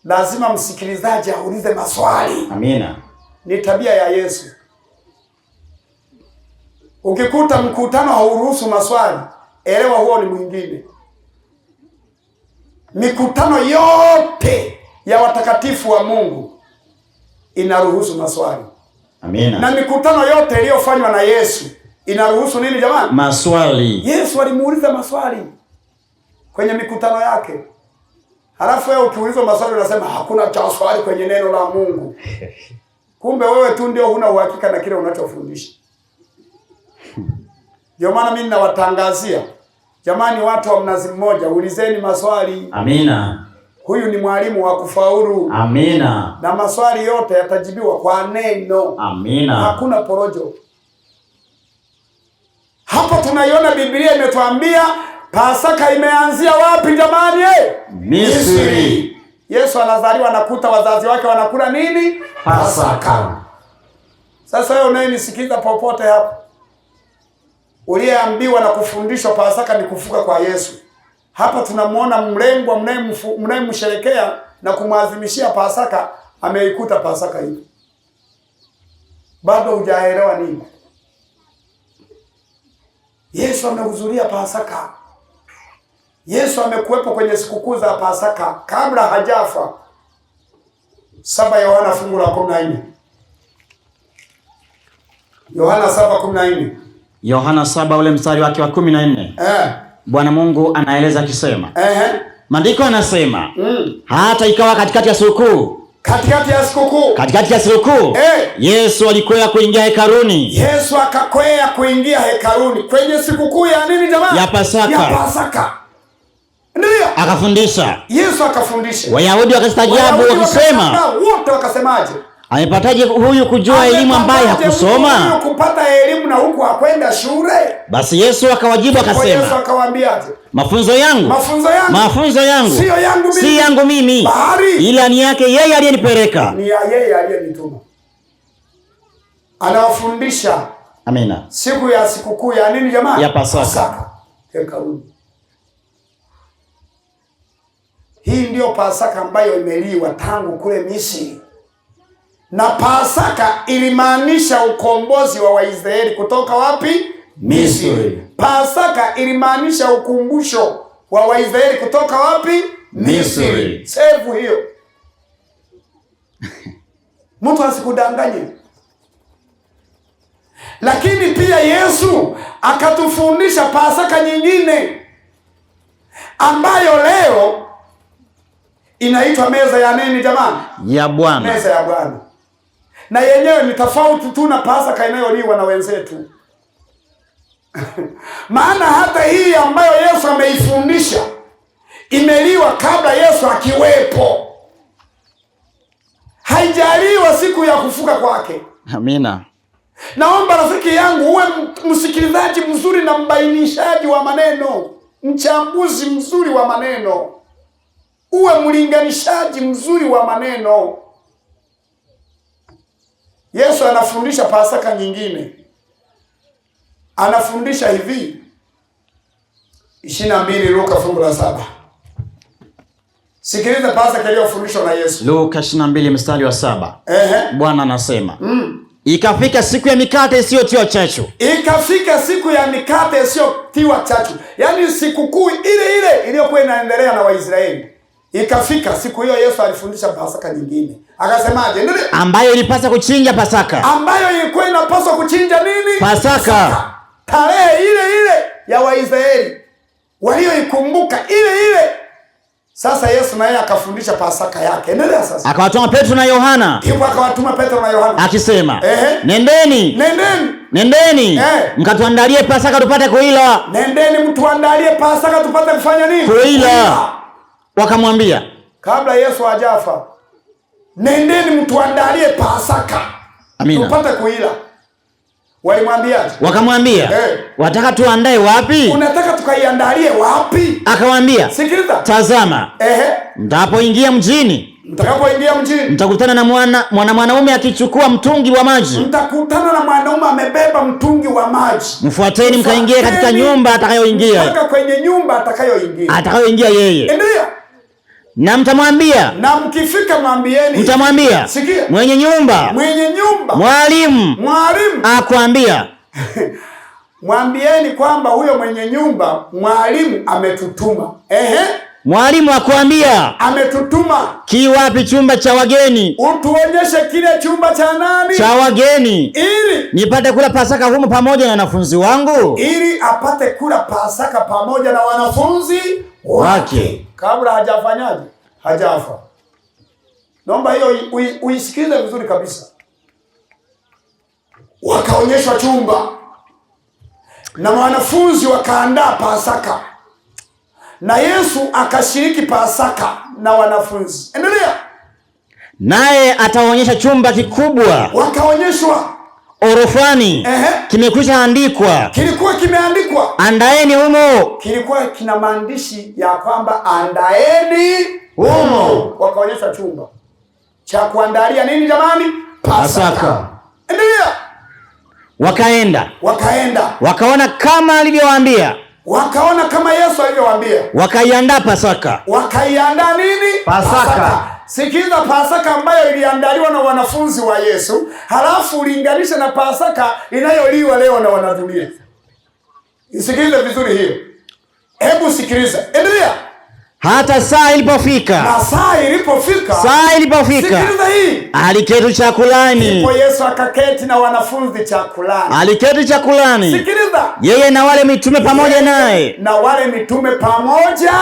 Speaker 2: Lazima msikilizaji aulize maswali.
Speaker 1: Amina.
Speaker 2: Ni tabia ya Yesu. Ukikuta mkutano hauruhusu maswali, elewa huo ni mwingine. Mikutano yote ya watakatifu wa Mungu inaruhusu maswali.
Speaker 1: Amina.
Speaker 2: Na mikutano yote iliyofanywa na Yesu inaruhusu nini jamani?
Speaker 1: Maswali.
Speaker 2: Yesu alimuuliza maswali kwenye mikutano yake. Halafu wewe ukiulizwa maswali unasema hakuna cha swali kwenye neno la Mungu. Kumbe wewe tu ndio huna uhakika na kile unachofundisha. Ndio maana mimi ninawatangazia, jamani, watu wa Mnazi Mmoja, ulizeni maswali.
Speaker 1: Amina.
Speaker 2: Huyu ni mwalimu wa kufaulu.
Speaker 1: Amina.
Speaker 2: Na maswali yote yatajibiwa kwa neno.
Speaker 1: Amina.
Speaker 2: Hakuna porojo. Hapo tunaiona Biblia imetuambia Pasaka imeanzia wapi jamani?
Speaker 1: Misri.
Speaker 2: Yesu anazaliwa anakuta wazazi wake wanakula nini? Pasaka. Sasa wewe unayenisikiza popote hapo, uliyeambiwa na kufundishwa Pasaka ni kufuka kwa Yesu. Hapa tunamuona mlengwa mnayemsherekea na kumwadhimishia Pasaka ameikuta Pasaka hii. Bado hujaelewa nini? Yesu amehudhuria Pasaka. Yesu amekuwepo kwenye sikukuu za Pasaka kabla hajafa. 7 Yohana fungu la 14. Yohana 7:14.
Speaker 1: Yohana 7 ule mstari wake wa 14. Bwana Mungu anaeleza akisema, Maandiko anasema, hata ikawa katikati ya sikukuu. Katikati ya sikukuu. Yesu alikwea kuingia hekaluni.
Speaker 2: Yesu akakwea kuingia hekaluni kwenye sikukuu ya nini jamani?
Speaker 1: Ya Pasaka.
Speaker 2: Ndio.
Speaker 1: Akafundisha.
Speaker 2: Yesu akafundisha.
Speaker 1: Wayahudi wakastaajabu wakisema,
Speaker 2: wote wakasemaje?
Speaker 1: Amepataje huyu kujua elimu ambaye hakusoma?
Speaker 2: Huyu kupata elimu na huku hakwenda shule?
Speaker 1: Basi Yesu akawajibu akasema,
Speaker 2: Yesu akawaambiaje?
Speaker 1: Mafunzo yangu si yangu mimi, ila ni yake yeye aliyenipeleka.
Speaker 2: Ni ya yeye aliyenituma. Anawafundisha.
Speaker 1: Amina.
Speaker 2: Siku ya sikukuu ya nini jamani?
Speaker 1: Ya Pasaka.
Speaker 2: Hekaluni. Hii ndio Pasaka ambayo imeliwa tangu kule Misri. Na Pasaka ilimaanisha ukombozi wa Waisraeli kutoka wapi? Misri. Pasaka ilimaanisha ukumbusho wa Waisraeli kutoka wapi? Misri. Sevu hiyo. Mtu asikudanganye. Lakini pia Yesu akatufundisha Pasaka nyingine ambayo leo inaitwa meza ya nini jamani?
Speaker 1: Ya Bwana.
Speaker 2: Meza ya Bwana. Na yenyewe ni tofauti tu na Pasaka inayoliwa na wenzetu. Maana hata hii ambayo Yesu ameifundisha imeliwa kabla Yesu akiwepo. Haijaliwa siku ya kufuka kwake.
Speaker 1: Amina.
Speaker 2: Naomba rafiki yangu uwe msikilizaji mzuri na mbainishaji wa maneno, mchambuzi mzuri wa maneno, uwe mlinganishaji mzuri wa maneno. Yesu anafundisha Pasaka nyingine. Anafundisha hivi. 22 Luka fungu la 7. Sikiliza Pasaka iliyofundishwa na Yesu.
Speaker 1: Luka 22 mstari wa 7. Bwana anasema, ikafika siku ya mikate isiyotiwa chachu.
Speaker 2: Ikafika siku ya mikate isiyotiwa chachu. Yaani sikukuu ile iliyokuwa inaendelea na Waisraeli. Ikafika siku hiyo Yesu alifundisha Pasaka nyingine. Akasemaje? Ndio
Speaker 1: ambayo ilipaswa kuchinja Pasaka.
Speaker 2: Ambayo ilikuwa inapaswa kuchinja nini?
Speaker 1: Pasaka.
Speaker 2: Tarehe ile ya Waisraeli walioikumbuka ile. Sasa Yesu naye akafundisha Pasaka yake. Endelea sasa.
Speaker 1: Akawatuma Petro na Yohana.
Speaker 2: Ndipo akawatuma Petro na Yohana.
Speaker 1: Akisema, Nendeni. Mkatuandalie Pasaka tupate kuila.
Speaker 2: Nendeni mtuandalie Pasaka tupate kufanya nini?
Speaker 1: Kuila. Wakamwambia,
Speaker 2: kabla Yesu hajafa, nendeni mtuandalie Pasaka.
Speaker 1: Amina.
Speaker 2: Tupate kuila. Walimwambiaje?
Speaker 1: Wakamwambia, wataka tuandae wapi?
Speaker 2: Unataka tukaiandalie wapi?
Speaker 1: Akamwambia,
Speaker 2: sikiliza,
Speaker 1: tazama, mtakapoingia mjini, mtakutana na mwanaume akichukua mtungi wa maji.
Speaker 2: Mtakutana na mwanaume amebeba mtungi wa maji.
Speaker 1: Mfuateni mkaingie katika nyumba atakayoingia.
Speaker 2: Mpaka kwenye nyumba
Speaker 1: atakayoingia yeye.
Speaker 2: Ndio.
Speaker 1: Na mtamwambia,
Speaker 2: na mkifika mwambieni,
Speaker 1: mtamwambia,
Speaker 2: sikia,
Speaker 1: mwenye nyumba, mwalimu akwambia.
Speaker 2: Mwambieni kwamba huyo mwenye nyumba, mwalimu ametutuma.
Speaker 1: Mwalimu akwambia,
Speaker 2: ametutuma.
Speaker 1: Kiwapi chumba cha wageni?
Speaker 2: Utuonyeshe kile chumba cha nani?
Speaker 1: Cha wageni.
Speaker 2: Ili
Speaker 1: nipate kula Pasaka humo pamoja na wanafunzi wangu.
Speaker 2: Ili apate kula Pasaka pamoja na wanafunzi wake. Kabla hajafanyaje? Hajafa. Naomba hiyo uisikilize vizuri kabisa. Wakaonyeshwa chumba. Na wanafunzi wakaandaa Pasaka. Na Yesu akashiriki Pasaka na wanafunzi. Endelea.
Speaker 1: Naye ataonyesha chumba kikubwa.
Speaker 2: Wakaonyeshwa
Speaker 1: orofani. Kimekwisha andikwa.
Speaker 2: Kilikuwa kimeandikwa,
Speaker 1: andaeni humo.
Speaker 2: Kilikuwa kina maandishi ya kwamba andaeni humo. Wakaonyeshwa chumba cha kuandalia nini jamani? Pasaka. Endelea.
Speaker 1: Wakaenda. Wakaona kama alivyowaambia.
Speaker 2: Wakaona kama Yesu alivyowaambia.
Speaker 1: Wakaiandaa Pasaka.
Speaker 2: Wakaiandaa nini?
Speaker 1: Pasaka.
Speaker 2: Sikiza Pasaka ambayo iliandaliwa na wanafunzi wa Yesu, halafu ulinganisha na Pasaka inayoliwa leo na wanadunia. Sikiliza vizuri hiyo. Hebu sikiliza. Endelea.
Speaker 1: Hata saa ilipofika.
Speaker 2: Na saa ilipofika.
Speaker 1: Sikiliza hii. Aliketi chakulani.
Speaker 2: Ndipo Yesu akaketi na wanafunzi chakulani.
Speaker 1: Aliketi chakulani.
Speaker 2: Sikiliza.
Speaker 1: Yeye na wale mitume pamoja naye.
Speaker 2: Na wale mitume pamoja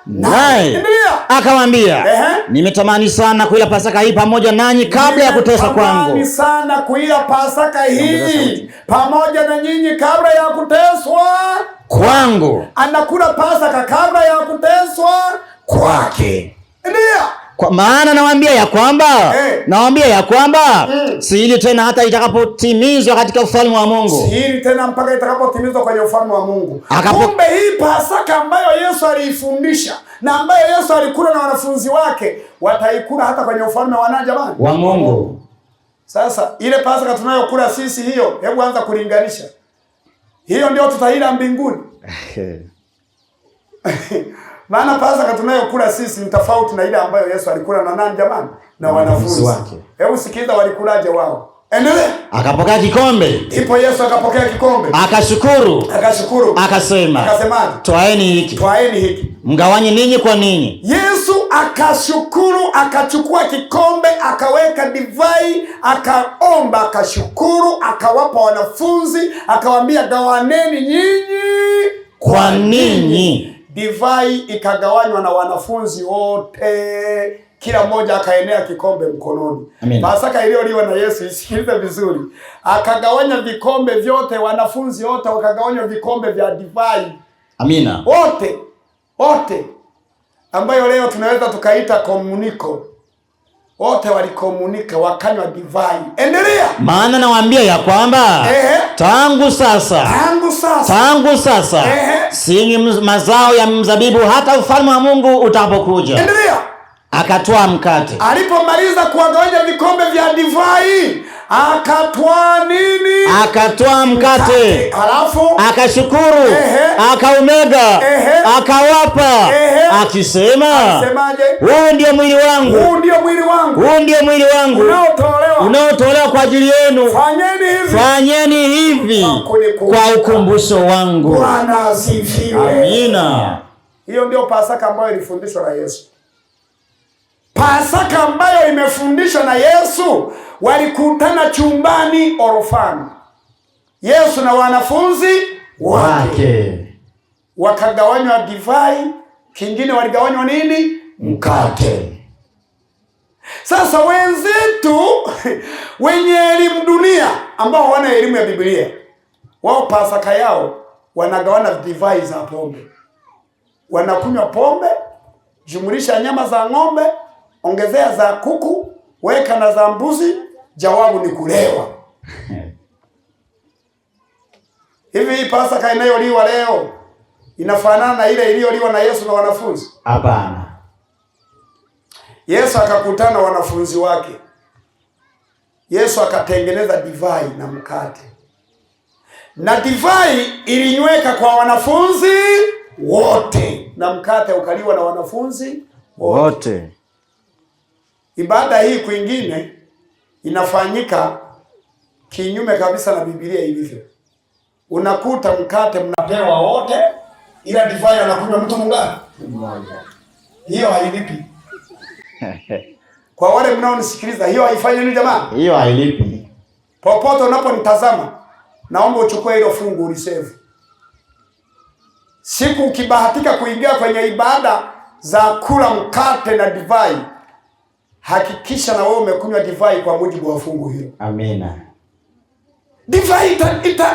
Speaker 2: naye.
Speaker 1: Akawaambia, nimetamani sana kuila Pasaka hii pamoja nanyi kabla ya kuteswa kwangu.
Speaker 2: Nimetamani sana kuila Pasaka hii pamoja na nyinyi kabla ya kuteswa
Speaker 1: kwangu.
Speaker 2: Anakula Pasaka kabla ya kuteswa kwake. Ndio.
Speaker 1: Kwa maana nawaambia ya kwamba siili tena hata itakapotimizwa katika ufalme wa Mungu.
Speaker 2: Siili tena mpaka itakapotimizwa kwenye ufalme wa Mungu. Kumbe hii Pasaka ambayo Yesu aliifundisha na ambayo Yesu alikula na wanafunzi wake, wataikula hata kwenye ufalme wa nani jamani?
Speaker 1: Wa Mungu.
Speaker 2: Sasa ile Pasaka tunayokula sisi hiyo, hebu anza kulinganisha. Hiyo ndio tutaila mbinguni. Maana Pasaka tunayokula sisi ni tofauti na ile ambayo Yesu alikula na nani jamani? Na wanafunzi wake. Hebu sikiliza walikulaje wao. Endelea.
Speaker 1: Akapokea kikombe.
Speaker 2: Ndipo Yesu akapokea kikombe.
Speaker 1: Akashukuru. Akasemaje? Twaeni hiki. Mgawanye ninyi kwa ninyi.
Speaker 2: Yesu akashukuru, akachukua kikombe, akaweka divai, akaomba, akashukuru, akawapa wanafunzi, akawaambia gawaneni nyinyi
Speaker 1: kwa ninyi.
Speaker 2: Divai ikagawanywa na wanafunzi wote, kila mmoja akaenea kikombe mkononi. Pasaka iliyoliwa na Yesu, isikilize vizuri. Akagawanya vikombe vyote, wanafunzi wote wakagawanywa vikombe vya divai.
Speaker 1: Amina.
Speaker 2: Wote ambayo leo tunaweza tukaita komuniko. Wote walikomunika, wakanywa divai. Endelea.
Speaker 1: Maana nawaambia ya kwamba tangu sasa sinyi mazao ya mzabibu hata ufalme wa Mungu utapokuja.
Speaker 2: Endelea.
Speaker 1: Akatoa mkate.
Speaker 2: Alipomaliza kuwagawanya vikombe vya divai, akatoa nini?
Speaker 1: Akatoa mkate.
Speaker 2: Halafu
Speaker 1: akashukuru, akaumega, akawapa, akisema, huu ndio mwili wangu. Huu ndio mwili wangu unaotolewa kwa ajili yenu. Fanyeni hivi kwa ukumbusho wangu.
Speaker 2: Bwana asifiwe.
Speaker 1: Amina.
Speaker 2: Hiyo ndio Pasaka ambayo ilifundishwa na Yesu. Pasaka ambayo imefundishwa na Yesu, walikutana chumbani orofani. Yesu na wanafunzi wake. Wakagawanywa divai, kingine waligawanywa nini? Mkate. Sasa wenzetu wenye elimu dunia ambao hawana elimu ya Biblia, wao Pasaka yao wanagawana divai za pombe. Wanakunywa pombe, jumulisha nyama za ng'ombe, ongezea za kuku, weka na za mbuzi, jawabu ni kulewa. Hivi hii Pasaka inayoliwa leo inafanana na ile iliyoliwa na Yesu na wanafunzi?
Speaker 1: Hapana.
Speaker 2: Yesu akakutana wanafunzi wake. Yesu akatengeneza divai na mkate. Na divai ilinyweka kwa wanafunzi wote, na mkate ukaliwa na wanafunzi wote. Ibada hii kwingine inafanyika kinyume kabisa na Biblia ilivyo. Unakuta mkate mnapewa wote, ila divai anakunywa mtu mmoja. Hiyo hailipi. Kwa wale mnaonisikiliza, hiyo haifanyi nini jamani?
Speaker 1: Hiyo hailipi.
Speaker 2: Popote unaponitazama, naomba uchukue hilo fungu ulisave. Siku ukibahatika kuingia kwenye ibada za kula mkate na divai, hakikisha na wewe umekunywa divai kwa mujibu wa fungu hilo.
Speaker 1: Amina.
Speaker 2: Divai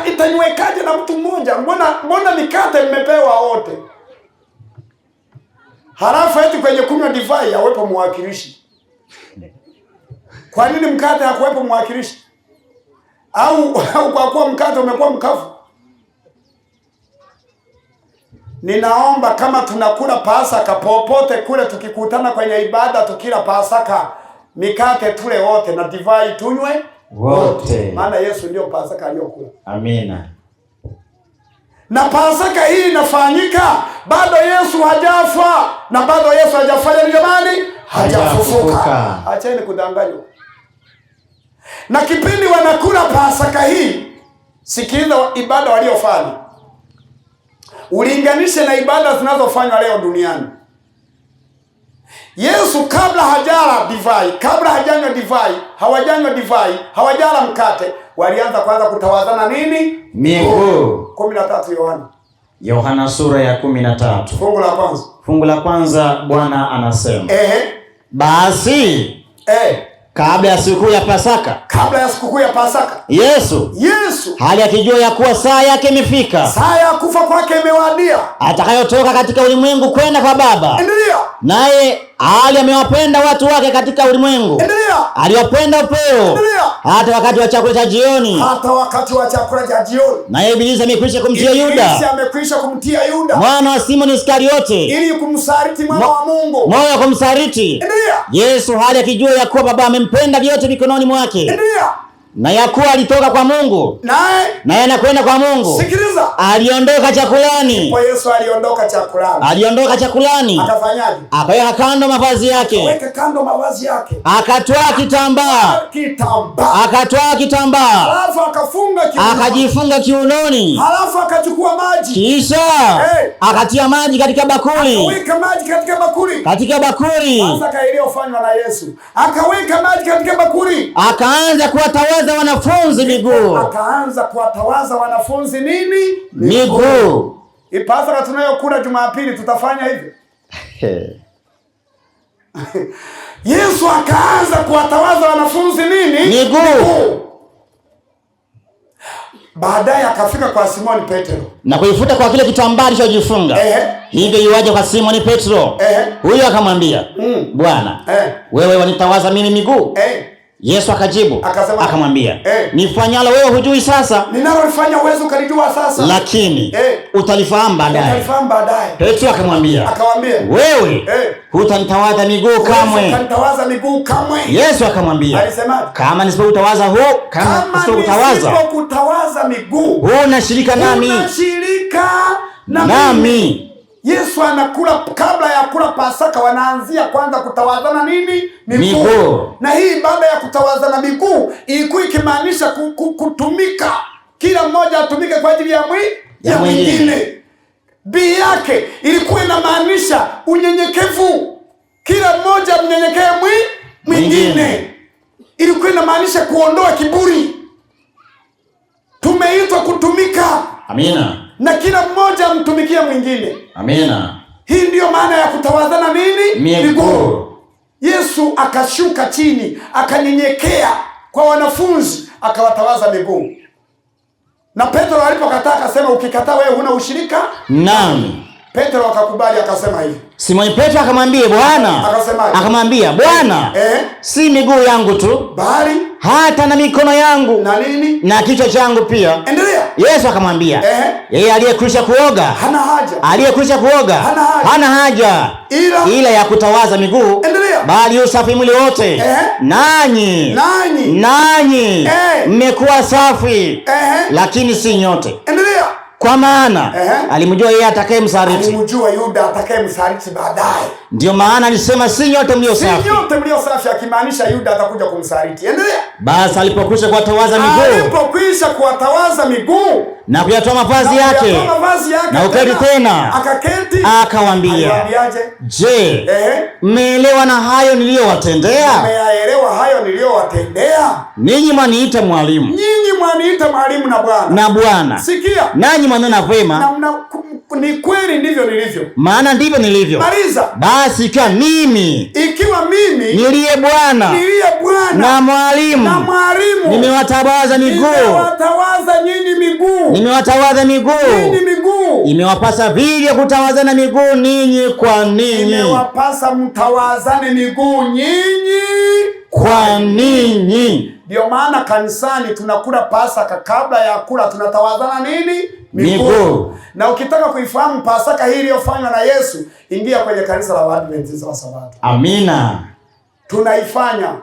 Speaker 2: itanywekaje na mtu mmoja? Mbona mikate mmepewa wote? Halafu eti kwenye kunywa divai hawepo mwakilishi. Kwa nini mkate hakuwepo mwakilishi? Au kwa kuwa mkate umekuwa mkavu? Ninaomba kama tunakula Pasaka popote kule, tukikutana kwenye ibada tukila Pasaka, mikate tule wote na divai tunywe wote. Maana Yesu ndio Pasaka aliyokula.
Speaker 1: Amina.
Speaker 2: Na Pasaka hii inafanyika bado Yesu hajafa, na bado Yesu hajafanya jamani, hajafufuka. Acheni kudanganywa. Na kipindi wanakula Pasaka hii, sikiliza ibada waliofanya. Ulinganishe na ibada zinazofanywa leo duniani. Yesu kabla hajala divai, kabla hajanywa divai, hawajanywa divai, hawajala mkate, walianza kwanza kutawazana nini?
Speaker 1: Miguu.
Speaker 2: 13
Speaker 1: Yohana sura ya 13.
Speaker 2: Fungu la kwanza
Speaker 1: Bwana anasema. Basi kabla ya sikukuu ya Pasaka, Yesu hali akijua ya kuwa saa yake imefika,
Speaker 2: saa ya kufa kwake imewadia,
Speaker 1: atakayotoka katika ulimwengu kwenda kwa Baba. Naye hali amewapenda watu wake katika ulimwengu, aliwapenda upeo hata wakati wa chakula cha jioni. Naye Ibilisi amekwisha kumtia Yuda, mwana wa Simoni Iskariote,
Speaker 2: ili kumsaliti mwana wa Mungu.
Speaker 1: Moyo kumsaliti. Yesu hali akijua ya kuwa Baba amempenda vyote mikononi mwake, na ya kuwa alitoka kwa Mungu, naye anakwenda kwa Mungu.
Speaker 2: Sikiliza.
Speaker 1: Aliondoka chakulani.
Speaker 2: Kwa Yesu
Speaker 1: aliondoka chakulani.
Speaker 2: Akafanyaje?
Speaker 1: Akaweka kando mavazi yake. Akatwaa kitambaa.
Speaker 2: Alafu
Speaker 1: akajifunga kiunoni.
Speaker 2: Alafu akachukua maji.
Speaker 1: Kisha akatia maji katika bakuli.
Speaker 2: Akaweka maji katika bakuli. Pasaka iliyofanywa na Yesu. Akaweka maji katika bakuli.
Speaker 1: Akaanza kuwatawaza wanafunzi
Speaker 2: nini?
Speaker 1: Miguu.
Speaker 2: Pasaka tunayokula Jumapili tutafanya hivyo. Yesu akaanza kuwatawaza wanafunzi nini?
Speaker 1: Miguu.
Speaker 2: Baadaye akafika kwa Simoni Petro
Speaker 1: na kuifuta kwa kile kitambaa alichojifunga. Hivyo yuaje kwa Simoni Petro. Huyo akamwambia, Bwana, wewe wanitawaza mimi miguu? Yesu akajibu akamwambia, nifanyalo wewe hujui sasa,
Speaker 2: ninalofanya uwezo ukalijua sasa,
Speaker 1: lakini utalifahamu baadaye. Petro akamwambia, wewe hutanitawaza miguu kamwe. Yesu akamwambia, kama nisipokutawaza
Speaker 2: miguu,
Speaker 1: huna shirika nami.
Speaker 2: Yesu anakula, kabla ya kula Pasaka wanaanzia kwanza kutawazana nini? Miguu. Na hii ibada ya kutawazana miguu ilikuwa ikimaanisha kutumika, kila mmoja atumike kwa ajili ya mwingine. Bii yake ilikuwa inamaanisha unyenyekevu, kila mmoja mnyenyekee mwingine. Ilikuwa inamaanisha kuondoa kiburi. Tumeitwa kutumika.
Speaker 1: Amina.
Speaker 2: Na kila mmoja mtumikie mwingine.
Speaker 1: Amina.
Speaker 2: Hii ndiyo maana ya kutawazana nini? Miguu. Yesu akashuka chini, akanyenyekea kwa wanafunzi, akawatawaza miguu. Na Petro alipokataa akasema, ukikataa wewe huna ushirika
Speaker 1: nami.
Speaker 2: Petro akakubali akasema hivi.
Speaker 1: Simoni Petro akamwambia Bwana, si miguu yangu tu,
Speaker 2: bali
Speaker 1: hata na mikono yangu
Speaker 2: na nini?
Speaker 1: Na kichwa changu pia.
Speaker 2: Endelea.
Speaker 1: Yesu akamwambia, yeye aliyekwisha kuoga hana haja ila ya kutawaza miguu, bali usafi mwili wote. Nanyi mmekuwa safi, lakini si nyote.
Speaker 2: Endelea.
Speaker 1: Kwa maana alimjua yeye atakayemsaliti.
Speaker 2: Alimjua Yuda atakayemsaliti baadaye.
Speaker 1: Ndio maana alisema si nyote mlio safi.
Speaker 2: Si nyote mlio safi, akimaanisha Yuda atakuja kumsaliti. Endelea.
Speaker 1: Basi alipokwisha kuwatawaza miguu na kuyatoa mavazi yake na uketi tena, akawaambia, je, mmeelewa na hayo niliyowatendea? Ninyi mwaniita mwalimu na Bwana.
Speaker 2: Sikia.
Speaker 1: Nanyi mwanena vema,
Speaker 2: ni kweli ndivyo nilivyo.
Speaker 1: Maana ndivyo nilivyo.
Speaker 2: Maliza.
Speaker 1: Basi ikiwa mimi niliye Bwana na mwalimu nimewatawaza miguu, imewapasa vile kutawazana miguu ninyi kwa ninyi.
Speaker 2: Imewapasa mtawazane miguu nyinyi
Speaker 1: kwa ninyi.
Speaker 2: Ndio maana kanisani tunakula Pasaka, kabla ya kula tunatawazana nini? Miguu. Na ukitaka kuifahamu Pasaka hii iliyofanywa na Yesu, ingia kwenye kanisa la Waadventista wa Sabato.
Speaker 1: Amina.
Speaker 2: Tunaifanya.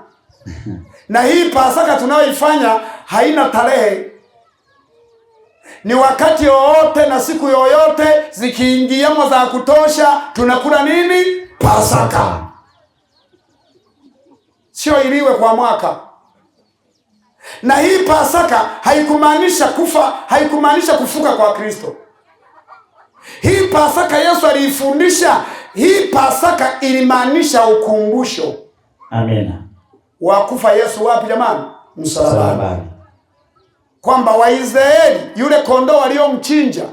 Speaker 2: Na hii Pasaka tunayoifanya haina tarehe. Ni wakati wowote na siku yoyote zikiingiamo za kutosha, tunakula nini? Pasaka. sio iliwe kwa mwaka. Na hii Pasaka haikumaanisha kufa, haikumaanisha kufuka kwa Kristo. Hii Pasaka Yesu aliifundisha, hii Pasaka ilimaanisha ukumbusho.
Speaker 1: Amina.
Speaker 2: Wa kufa Yesu wapi jamani? Msalabani. Kwamba Waisraeli, yule kondoo aliyomchinja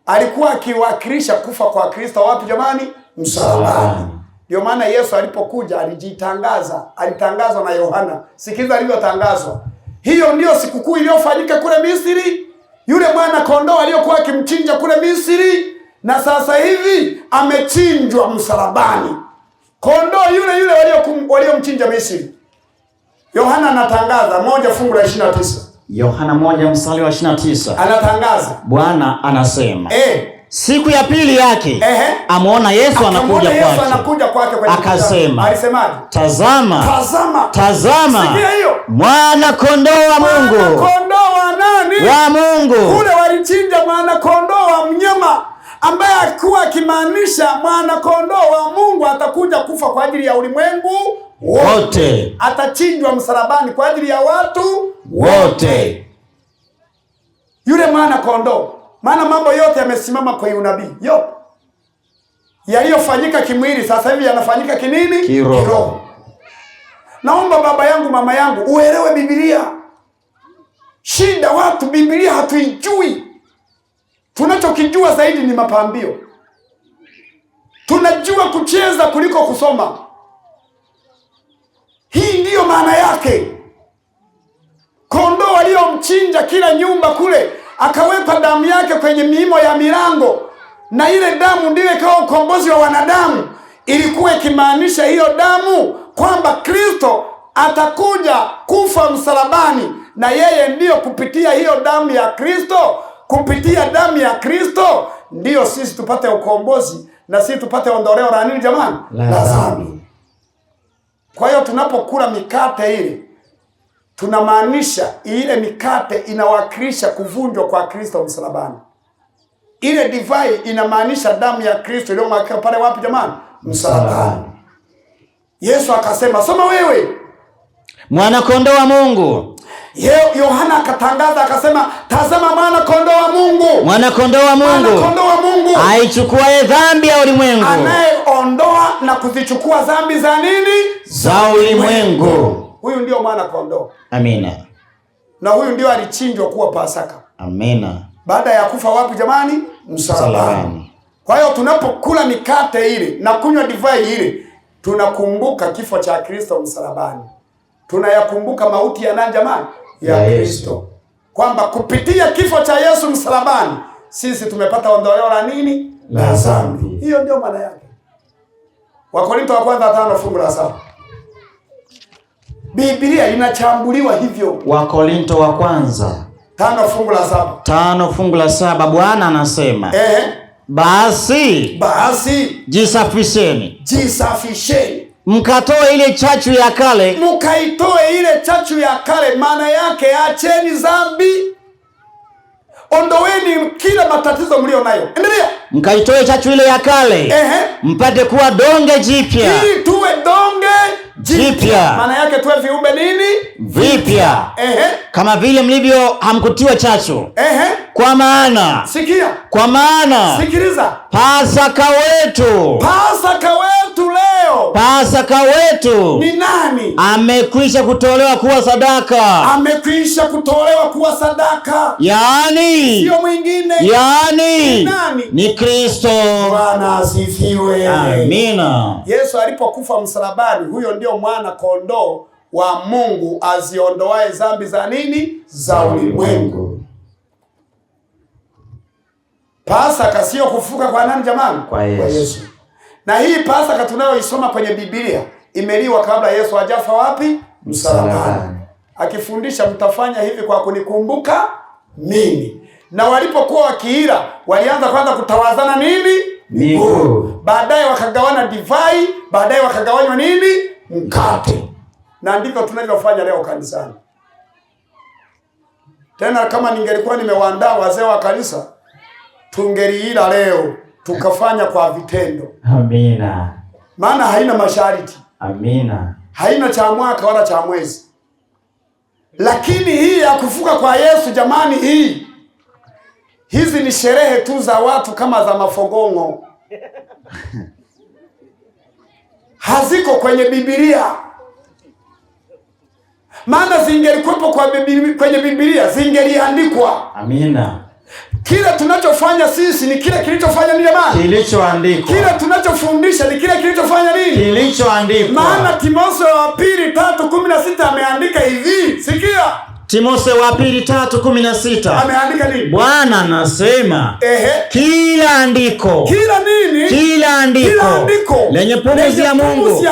Speaker 2: alikuwa akiwakilisha kufa kwa Kristo wapi jamani? Msalabani. Ndio maana Yesu alipokuja alijitangaza, alitangazwa na Yohana. Sikiza alivyotangazwa. Hiyo ndio sikukuu iliyofanyika kule Misri. Yule mwana kondoo aliyokuwa akimchinja kule Misri, na sasa hivi amechinjwa msalabani. Kondoo yule yule waliomchinja Misri. Yohana anatangaza 1:29.
Speaker 1: Yohana 1:29.
Speaker 2: Anatangaza.
Speaker 1: Bwana anasema. Siku ya pili yake amuona Yesu anakuja kwake. Akasema.
Speaker 2: Alisemaje?
Speaker 1: Tazama.
Speaker 2: Sikia hiyo.
Speaker 1: Mwana kondoo wa Mungu.
Speaker 2: Mwana kondoo wa nani?
Speaker 1: Wa Mungu.
Speaker 2: Kule walichinja mwana kondoo wa mnyama ambaye alikuwa akimaanisha mwana kondoo wa Mungu atakuja kufa kwa ajili ya ulimwengu wote. Atachinjwa msalabani kwa ajili ya watu wote. Yule mwana kondoo. Maana mambo yote yamesimama kwa unabii. Yote yaliyofanyika kimwili sasa hivi yanafanyika kinini? Kiroho. Naomba baba yangu, mama yangu, uelewe Biblia. Shida watu Biblia hatuijui. Tunachokijua zaidi ni mapambio. Tunajua kucheza kuliko kusoma. Hii ndiyo maana yake. Kondoo aliyomchinja kila nyumba kule, akaweka damu yake kwenye miimo ya milango, na ile damu ndiyo ikawa ukombozi wa wanadamu. Ilikuwa ikimaanisha hiyo damu kwamba Kristo atakuja kufa msalabani, na yeye ndiyo kupitia hiyo damu ya Kristo, kupitia damu ya Kristo ndiyo sisi tupate ukombozi, na sisi tupate ondoleo la nini jamani? La dhambi. Kwa hiyo tunapokula mikate ile, tunamaanisha ile mikate inawakilisha kuvunjwa kwa Kristo msalabani. Ile divai inamaanisha damu ya Kristo iliyomwagika pale wapi jamani? Msalabani. Yesu akasema, soma wewe.
Speaker 1: Mwana kondoo wa Mungu.
Speaker 2: Yohana akatangaza akasema, tazama mwana kondoo wa Mungu.
Speaker 1: Mwana kondoo wa Mungu.
Speaker 2: Mwana kondoo wa Mungu.
Speaker 1: Aichukua dhambi ya ulimwengu.
Speaker 2: Anayeondoa na kuzichukua dhambi za nini?
Speaker 1: Za ulimwengu.
Speaker 2: Huyu ndio mwana kondoo.
Speaker 1: Amina.
Speaker 2: Na huyu ndio alichinjwa kuwa Pasaka.
Speaker 1: Amina.
Speaker 2: Baada ya kufa wapi jamani? Msalabani. Kwa hiyo tunapokula mikate ile na kunywa divai ile, tunakumbuka kifo cha Kristo msalabani. Tunayakumbuka mauti ya nani jamani? Ya Kristo. Kwamba kupitia kifo cha Yesu msalabani, sisi tumepata ondoleo la nini? La dhambi. Hiyo ndio maana yake. Wakorintho wa kwanza 5:7. Biblia inachambuliwa hivyo.
Speaker 1: Wakorintho wa kwanza
Speaker 2: 5:7.
Speaker 1: Bwana anasema, basi jisafisheni. Mkatoe ile chachu ya kale.
Speaker 2: Mkaitoe ile chachu ya kale, maana yake acheni dhambi. Ondoweni kila matatizo mlio nayo. Endelea.
Speaker 1: Mkaitoe chachu ile ya kale. Mpate kuwa donge jipya.
Speaker 2: Ili tuwe donge jipya. Maana yake tuwe viumbe nini?
Speaker 1: Vipya. Kama vile mlivyo hamkutiwa chachu. Kwa maana.
Speaker 2: Sikia.
Speaker 1: Kwa maana.
Speaker 2: Sikiliza.
Speaker 1: Pasaka wetu leo. Pasaka wetu.
Speaker 2: Ni nani?
Speaker 1: Amekwisha kutolewa kuwa sadaka.
Speaker 2: Amekwisha kutolewa kuwa sadaka.
Speaker 1: Yaani.
Speaker 2: Sio mwingine.
Speaker 1: Yaani.
Speaker 2: Ni nani?
Speaker 1: Ni Kristo.
Speaker 2: Bwana asifiwe.
Speaker 1: Amina.
Speaker 2: Yesu alipokufa msalabani, huyo ndio mwana kondoo wa Mungu aziondoae dhambi za nini? Za ulimwengu. Pasaka sio kufuka kwa nani jamani?
Speaker 1: Kwa Yesu.
Speaker 2: Na hii Pasaka tunayoisoma kwenye Biblia imeliwa kabla Yesu hajafa wapi? Msalabani. Akifundisha, mtafanya hivi kwa kunikumbuka mimi. Na walipokuwa wakiila, walianza kwanza kutawazana nini? Miguu. Baadaye wakagawana divai, baadaye wakagawanywa nini? Mkate. Na ndivyo tunavyofanya leo kanisani. Tena kama ningelikuwa nimewaandaa wazee wa kanisa, tungeliila leo tukafanya kwa vitendo.
Speaker 1: Amina.
Speaker 2: Maana haina masharti.
Speaker 1: Amina.
Speaker 2: haina cha mwaka wala cha mwezi. Lakini hii ya kufuka kwa Yesu jamani, hizi ni sherehe tu za watu kama za mafogongo. Haziko kwenye Biblia. Maana zingelikuwepo kwenye Biblia zingeliandikwa.
Speaker 1: Amina.
Speaker 2: Kile tunachofanya sisi ni kile kilichofanya nini jamani?
Speaker 1: Kilichoandikwa.
Speaker 2: Kile tunachofundisha ni kile kilichofanya nini?
Speaker 1: Kilichoandikwa.
Speaker 2: Maana Timotheo wa pili 3:16 ameandika hivi. Sikia.
Speaker 1: Timotheo wa pili 3:16.
Speaker 2: Ameandika nini?
Speaker 1: Bwana anasema, kila andiko.
Speaker 2: Kila nini?
Speaker 1: Kila andiko. Lenye pumzi ya Mungu.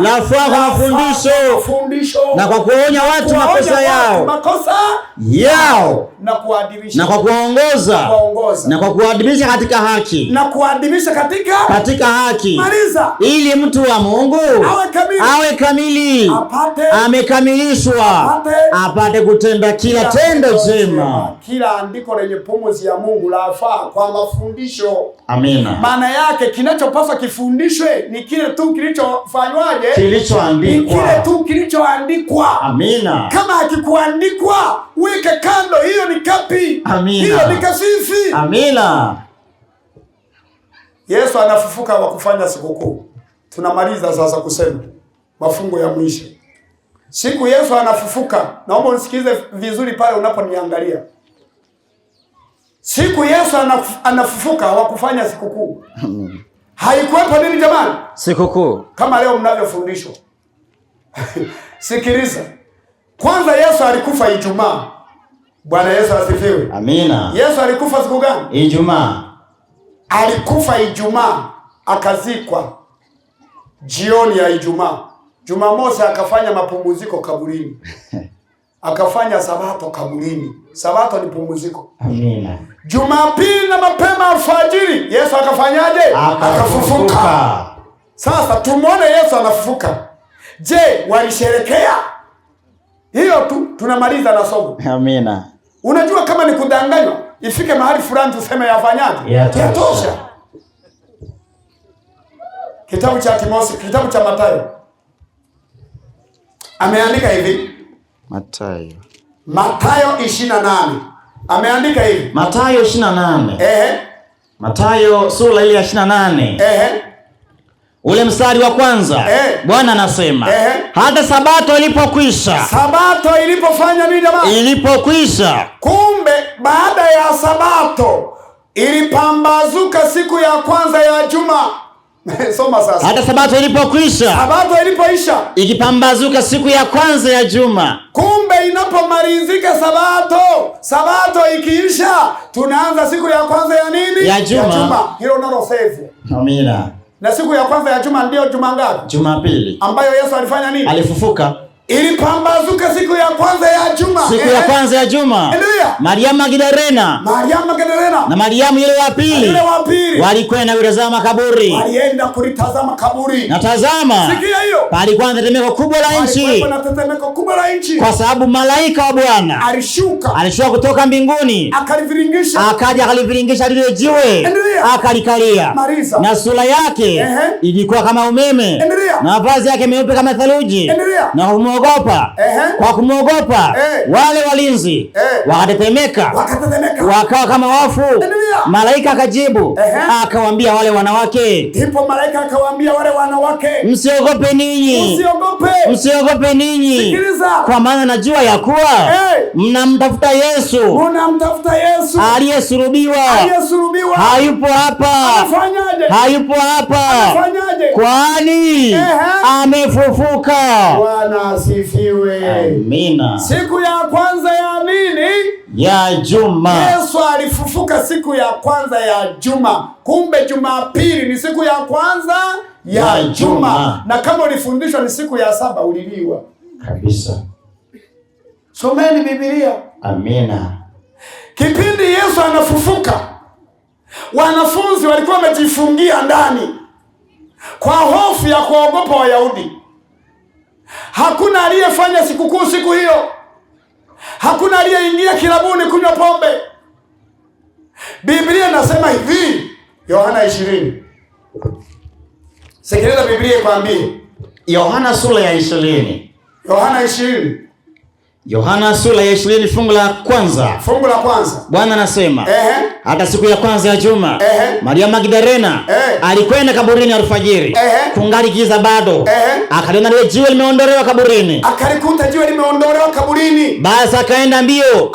Speaker 1: Lafaa kwa mafundisho. Na kwa kuonya watu makosa yao. Na kwa kuwaongoza. Na kwa kuadibisha katika haki.
Speaker 2: Na kuadibisha
Speaker 1: katika haki.
Speaker 2: Maliza.
Speaker 1: Ili mtu wa Mungu awe kamili. Amekamilishwa. Apate kutenda kila tendo jema.
Speaker 2: Kila andiko lenye pumzi ya Mungu lafaa kwa mafundisho.
Speaker 1: Amina.
Speaker 2: Maana yake kinachopaswa kifundishwe ni kile tu kilichofanywaje?
Speaker 1: Kilichoandikwa.
Speaker 2: Ni kile tu kilichoandikwa.
Speaker 1: Amina.
Speaker 2: Kama hakikuandikwa, weke kando, hiyo ni kapi.
Speaker 1: Amina.
Speaker 2: Hiyo ni kasisi.
Speaker 1: Amina.
Speaker 2: Yesu anafufuka wa kufanya sikukuu. Tunamaliza sasa kusema mafungo ya mwisho. Siku Yesu anafufuka, naomba unisikize vizuri pale unaponiangalia. Siku Yesu anafufuka wa kufanya sikukuu. Haikuwepo nini jamani?
Speaker 1: Sikukuu.
Speaker 2: Kama leo mnavyofundishwa. Sikiliza. Kwanza Yesu alikufa Ijumaa. Bwana Yesu asifiwe.
Speaker 1: Amina.
Speaker 2: Yesu alikufa siku gani?
Speaker 1: Ijumaa.
Speaker 2: Alikufa Ijumaa, akazikwa jioni ya Ijumaa. Jumamosi akafanya mapumziko kaburini. Akafanya Sabato kaburini. Sabato ni pumziko.
Speaker 1: Amina.
Speaker 2: Jumapili na mapema alfajiri Yesu akafanyaje? Akafufuka. Sasa tumuone Yesu anafufuka. Je, walisherekea? Hiyo tu tunamaliza na somo.
Speaker 1: Amina.
Speaker 2: Unajua kama ni kudanganywa, ifike mahali fulani tuseme yafanyaje? Yatosha. Kitabu cha Timotheo, kitabu cha Mathayo. Ameandika hivi. Mathayo 28. Ameandika hivi.
Speaker 1: Mathayo 28. Mathayo sura ile ya 28. Ule mstari wa kwanza. Bwana anasema, hata Sabato ilipokwisha.
Speaker 2: Sabato ilipofanya nini jamani?
Speaker 1: Ilipokwisha.
Speaker 2: Kumbe baada ya Sabato ilipambazuka siku ya kwanza ya juma. Soma sasa.
Speaker 1: Hata Sabato ilipokwisha.
Speaker 2: Sabato ilipoisha.
Speaker 1: Ikipambazuka siku ya kwanza ya juma.
Speaker 2: Kumbe inapomalizika Sabato ikiisha, tunaanza siku ya kwanza ya nini?
Speaker 1: Ya juma.
Speaker 2: Hilo nalo save.
Speaker 1: Amina.
Speaker 2: Na siku ya kwanza ya juma ndio juma ngapi?
Speaker 1: Jumapili.
Speaker 2: Ambayo Yesu alifanya nini?
Speaker 1: Alifufuka.
Speaker 2: Ilipambazuka siku ya kwanza ya juma.
Speaker 1: Siku ya kwanza ya juma. Mariamu Magdalena. Na Mariamu yule wa pili. Walikwenda kutazama kaburi.
Speaker 2: Walienda kulitazama kaburi.
Speaker 1: Na tazama.
Speaker 2: Sikia hiyo.
Speaker 1: Palikuwa na tetemeko kubwa la nchi. Kwa sababu malaika wa Bwana alishuka kutoka mbinguni. Akaja akaliviringisha lile jiwe. Akalikalia. Na sura yake ilikuwa kama umeme. Na mavazi yake meupe kama theluji. Na kwa kumwogopa wale walinzi wakatetemeka, wakawa kama wafu. Malaika akajibu akawaambia wale wanawake,
Speaker 2: ndipo malaika akawaambia wale wanawake,
Speaker 1: msiogope ninyi, kwa maana najua ya kuwa mnamtafuta Yesu aliyesulubiwa. Hayupo hapa, kwani amefufuka.
Speaker 2: Bwana asifiwe.
Speaker 1: Amina.
Speaker 2: Siku ya kwanza ya nini?
Speaker 1: Ya juma.
Speaker 2: Yesu alifufuka siku ya kwanza ya juma. Kumbe Jumapili ni siku ya kwanza ya juma. Na kama ulifundishwa ni siku ya saba uliliwa.
Speaker 1: Kabisa.
Speaker 2: Someni Biblia.
Speaker 1: Amina.
Speaker 2: Kipindi Yesu anafufuka, wanafunzi walikuwa wamejifungia ndani kwa hofu ya kuogopa Wayahudi. Hakuna aliyefanya sikukuu siku hiyo. Hakuna aliyeingia kilabuni kunywa pombe. Biblia inasema hivi, Yohana 20. Sikiliza Biblia ikwambie.
Speaker 1: Yohana sura ya 20.
Speaker 2: Yohana 20.
Speaker 1: Yohana sura ya 20 fungu la kwanza.
Speaker 2: Fungu la kwanza.
Speaker 1: Bwana anasema, hata siku ya kwanza ya juma, Maria Magdalena alikwenda kaburini alfajiri, kungali giza bado. Akaliona lile jiwe limeondolewa kaburini.
Speaker 2: Akalikuta jiwe limeondolewa kaburini.
Speaker 1: Basi akaenda mbio.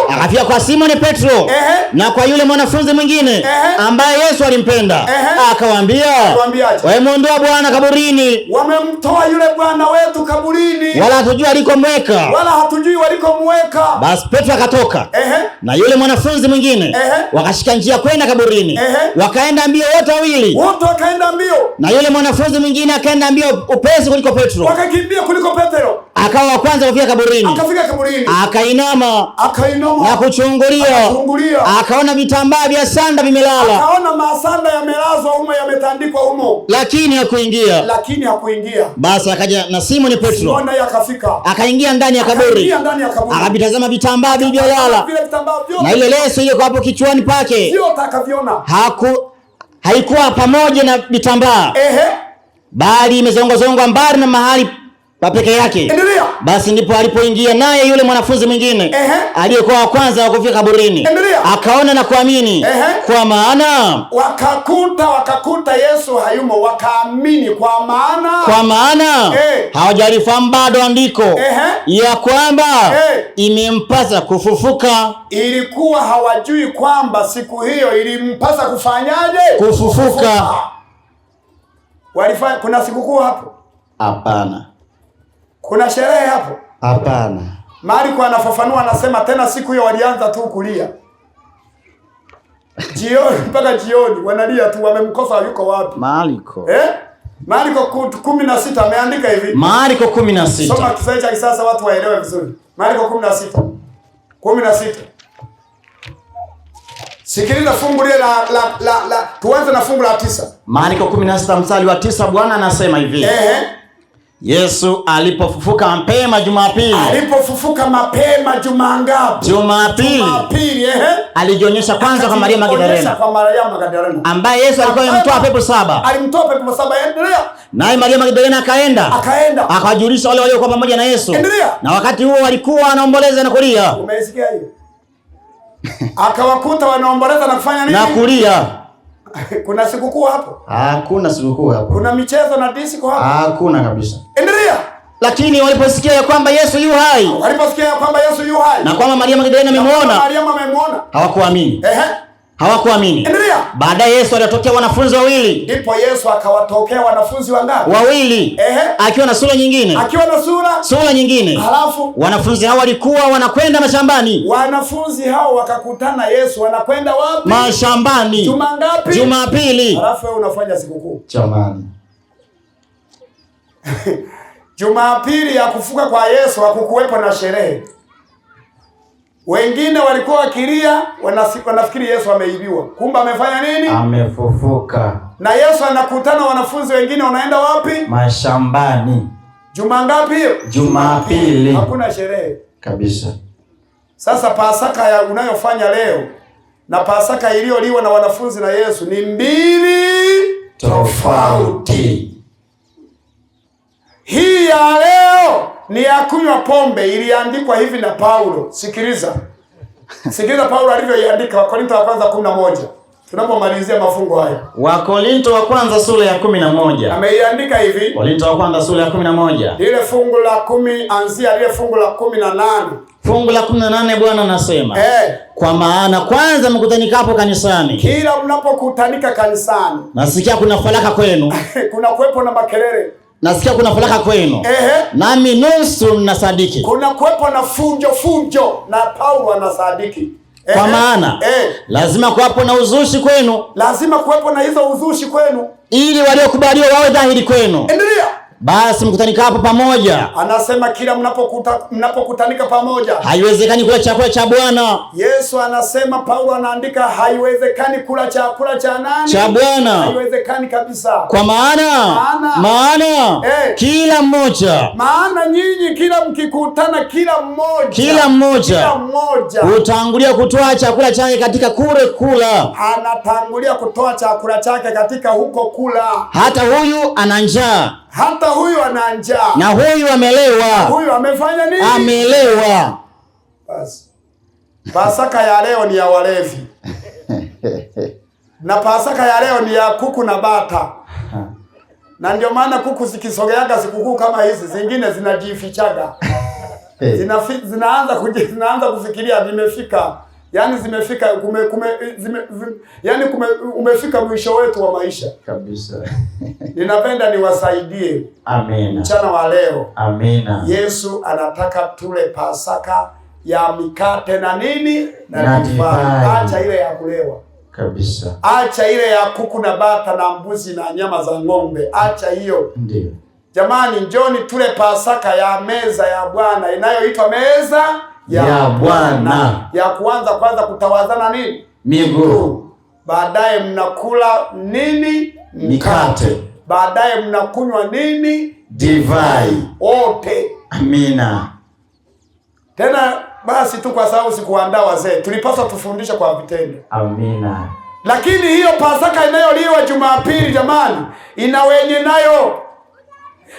Speaker 1: Akafika kwa Simoni Petro na kwa yule mwanafunzi mwingine ambaye Yesu alimpenda. Akawaambia, wameondoa Bwana kaburini.
Speaker 2: Wamemtoa yule Bwana wetu kaburini.
Speaker 1: Wala hatujui alikomweka.
Speaker 2: Wala hatujui walikomweka.
Speaker 1: Basi Petro akatoka na yule mwanafunzi mwingine wakashika njia kwenda kaburini. Wakaenda mbio wote wawili.
Speaker 2: Wote wakaenda mbio.
Speaker 1: Na yule mwanafunzi mwingine akaenda mbio upesi kuliko Petro.
Speaker 2: Wakakimbia kuliko Petro.
Speaker 1: Akawa wa kwanza kufika kaburini.
Speaker 2: Akafika kaburini.
Speaker 1: Akainama na kuchungulia. Akaona vitambaa vya sanda vimelala.
Speaker 2: Akaona masanda yamelazwa humo, yametandikwa humo.
Speaker 1: Lakini hakuingia.
Speaker 2: Basi
Speaker 1: akaja na Simoni Petro.
Speaker 2: Simoni naye akafika.
Speaker 1: Akaingia ndani ya kaburi. Akavitazama vitambaa vilivyolala. Na ile leso ile kwa hapo kichwani pake.
Speaker 2: Sio utakaviona.
Speaker 1: Haikuwa pamoja na vitambaa. Bali imezongozongwa mbali na mahali pa peke yake.
Speaker 2: Endelea.
Speaker 1: Basi ndipo alipoingia naye yule mwanafunzi mwingine aliyekuwa wa kwanza kufika kaburini. Akaona na kuamini. Kwa maana
Speaker 2: wakakuta Yesu hayumo, wakaamini kwa maana
Speaker 1: hawajalifahamu bado andiko ya kwamba imempasa kufufuka.
Speaker 2: Ilikuwa hawajui kwamba siku hiyo ilimpasa kufanyaje?
Speaker 1: Kufufuka.
Speaker 2: Kuna sikukuu hapo?
Speaker 1: Hapana.
Speaker 2: Kuna sherehe hapo?
Speaker 1: Hapana.
Speaker 2: Marko anafafanua, anasema tena siku hiyo walianza tu kulia. Jioni mpaka jioni wanalia tu, wamemkosa yuko wapi?
Speaker 1: Marko.
Speaker 2: Marko 16 ameandika hivi.
Speaker 1: Marko 16.
Speaker 2: Soma Kiswahili cha kisasa watu waelewe vizuri. Marko 16. 16. Sikiliza fungu lile la tuanze na fungu la 9.
Speaker 1: Marko 16 mstari wa 9, Bwana anasema hivi. Yesu alipofufuka mapema Jumapili.
Speaker 2: Alipofufuka mapema juma ngapi?
Speaker 1: Jumapili. Alijionyesha kwanza kwa Maria Magdalena. Ambaye Yesu alikuwa amemtoa pepo 7.
Speaker 2: Alimtoa pepo 7. Endelea.
Speaker 1: Naye Maria Magdalena akaenda. Akawajulisha wale waliokuwa pamoja na Yesu.
Speaker 2: Endelea.
Speaker 1: Na wakati huo walikuwa wanaomboleza na kulia.
Speaker 2: Umesikia hiyo? Akawakuta wanaomboleza na kufanya nini?
Speaker 1: Na kulia.
Speaker 2: Kuna sikukuu hapo?
Speaker 1: Hakuna sikukuu hapo.
Speaker 2: Kuna michezo na disco hapo?
Speaker 1: Hakuna kabisa.
Speaker 2: Endelea.
Speaker 1: Lakini waliposikia ya kwamba Yesu yu hai. Na kwamba Maria Magdalena amemuona. Hawakuamini. Hawakuamini.
Speaker 2: Endelea.
Speaker 1: Baadaye Yesu alitokea wanafunzi wawili.
Speaker 2: Ndipo Yesu akawatokea wanafunzi wangapi?
Speaker 1: Wawili. Akiwa na sura nyingine. Sura nyingine.
Speaker 2: Halafu
Speaker 1: wanafunzi hao walikuwa wanakwenda mashambani.
Speaker 2: Wanafunzi hao wakakutana Yesu, wanakwenda wapi?
Speaker 1: Mashambani.
Speaker 2: Juma ngapi?
Speaker 1: Jumapili.
Speaker 2: Halafu wewe unafanya sikukuu.
Speaker 1: Jamani.
Speaker 2: Jumapili ya kufuka kwa Yesu hakukuwepo na sherehe. Wengine walikuwa wakilia, wanafikiri Yesu ameibiwa. Kumbe amefanya nini?
Speaker 1: Amefufuka.
Speaker 2: Na Yesu anakutana wanafunzi wengine, wanaenda wapi?
Speaker 1: Mashambani.
Speaker 2: Juma ngapi hiyo?
Speaker 1: Jumapili.
Speaker 2: Hakuna sherehe
Speaker 1: kabisa.
Speaker 2: Sasa Pasaka ya unayofanya leo na Pasaka iliyoliwa na wanafunzi na Yesu ni mbili
Speaker 1: tofauti.
Speaker 2: Hii ya leo ni ya kunywa pombe, iliandikwa hivi na Paulo. Sikiliza Paulo alivyoiandika, Wakorintho wa kwanza 11. Tunapomalizia mafungo haya.
Speaker 1: Wakorintho wa kwanza sura ya 11.
Speaker 2: Ameiandika hivi.
Speaker 1: Wakorintho wa kwanza sura ya 11.
Speaker 2: Lile fungu la 10 anzia lile fungu la 18.
Speaker 1: Fungu la 18 Bwana anasema. Kwa maana kwanza mkutanikapo kanisani.
Speaker 2: Kila mnapokutanika kanisani.
Speaker 1: Nasikia kuna faraka kwenu.
Speaker 2: Kuna kuwepo na makelele.
Speaker 1: Nasikia kuna faraka kwenu. Nami nusu nasadiki.
Speaker 2: Kuna kuwepo na fujo na Paulo anasadiki.
Speaker 1: Kwa maana lazima kuwepo na uzushi kwenu.
Speaker 2: Lazima kuwepo na hizo uzushi kwenu
Speaker 1: ili waliokubaliwa wawe dhahiri kwenu.
Speaker 2: Endelea.
Speaker 1: Basi mkutanika hapo pamoja.
Speaker 2: Anasema kila mnapokutanika pamoja.
Speaker 1: Haiwezekani kula chakula cha Bwana.
Speaker 2: Yesu anasema, Paulo anaandika haiwezekani kula chakula cha nani?
Speaker 1: Cha Bwana.
Speaker 2: Haiwezekani kabisa.
Speaker 1: Kwa maana kila mmoja.
Speaker 2: Maana nyinyi kila mkikutana kila mmoja
Speaker 1: utangulia kutoa chakula chake katika kule kula.
Speaker 2: Anatangulia kutoa chakula chake katika huko kula.
Speaker 1: Hata huyu ana njaa.
Speaker 2: Hata huyu ana njaa.
Speaker 1: Na huyu amelewa.
Speaker 2: Huyu amefanya nini?
Speaker 1: Amelewa.
Speaker 2: Basi. Pasaka ya leo ni ya walevi. Na Pasaka ya leo ni ya kuku na bata. Na ndio maana kuku zikisogeaga sikukuu kama hizi, zingine zinajifichaga. Zinaanza kufikiria zimefika. Yaani zimefika umefika mwisho wetu wa maisha.
Speaker 1: Kabisa.
Speaker 2: Ninapenda niwasaidie.
Speaker 1: Amina.
Speaker 2: Mchana wa leo.
Speaker 1: Amina.
Speaker 2: Yesu anataka tule Pasaka ya mikate na nini? Na divai. Acha ile ya kulewa.
Speaker 1: Kabisa.
Speaker 2: Acha ile ya kuku na bata na mbuzi na nyama za ng'ombe. Acha hiyo.
Speaker 1: Ndio.
Speaker 2: Jamani, njoni tule Pasaka ya meza ya Bwana inayoitwa meza
Speaker 1: ya Bwana.
Speaker 2: Ya kwanza kutawazana nini?
Speaker 1: Miguu.
Speaker 2: Baadaye mnakula nini?
Speaker 1: Mikate.
Speaker 2: Baadaye mnakunywa nini?
Speaker 1: Divai.
Speaker 2: Wote.
Speaker 1: Amina.
Speaker 2: Tena basi tu kwa sababu sikuandaa wazee, tulipaswa tufundishe kwa vitendo.
Speaker 1: Amina.
Speaker 2: Lakini hiyo Pasaka inayoliwa Jumapili jamani, ina wenye nayo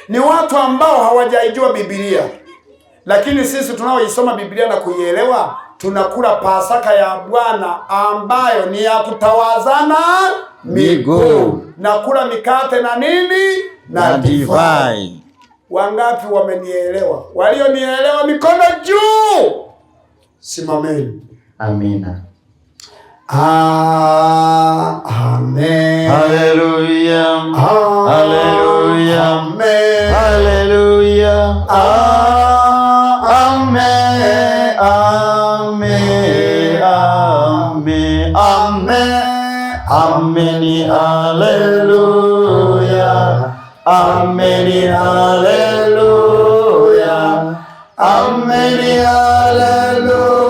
Speaker 2: ni watu ambao hawajaijua Biblia. Lakini sisi tunaoisoma Biblia na kuielewa, tunakula Pasaka ya Bwana ambayo ni ya kutawazana miguu. Na kula mikate na nini?
Speaker 1: Na divai.
Speaker 2: Wangapi wamenielewa? Walionielewa mikono juu. Simameni.
Speaker 1: Amina.
Speaker 2: Amen.
Speaker 1: Hallelujah. Hallelujah.
Speaker 2: Amen.
Speaker 1: Hallelujah. Amen. Amen. Amen. Amen. Amen. Hallelujah. Amen. Hallelujah. Amen. Hallelujah.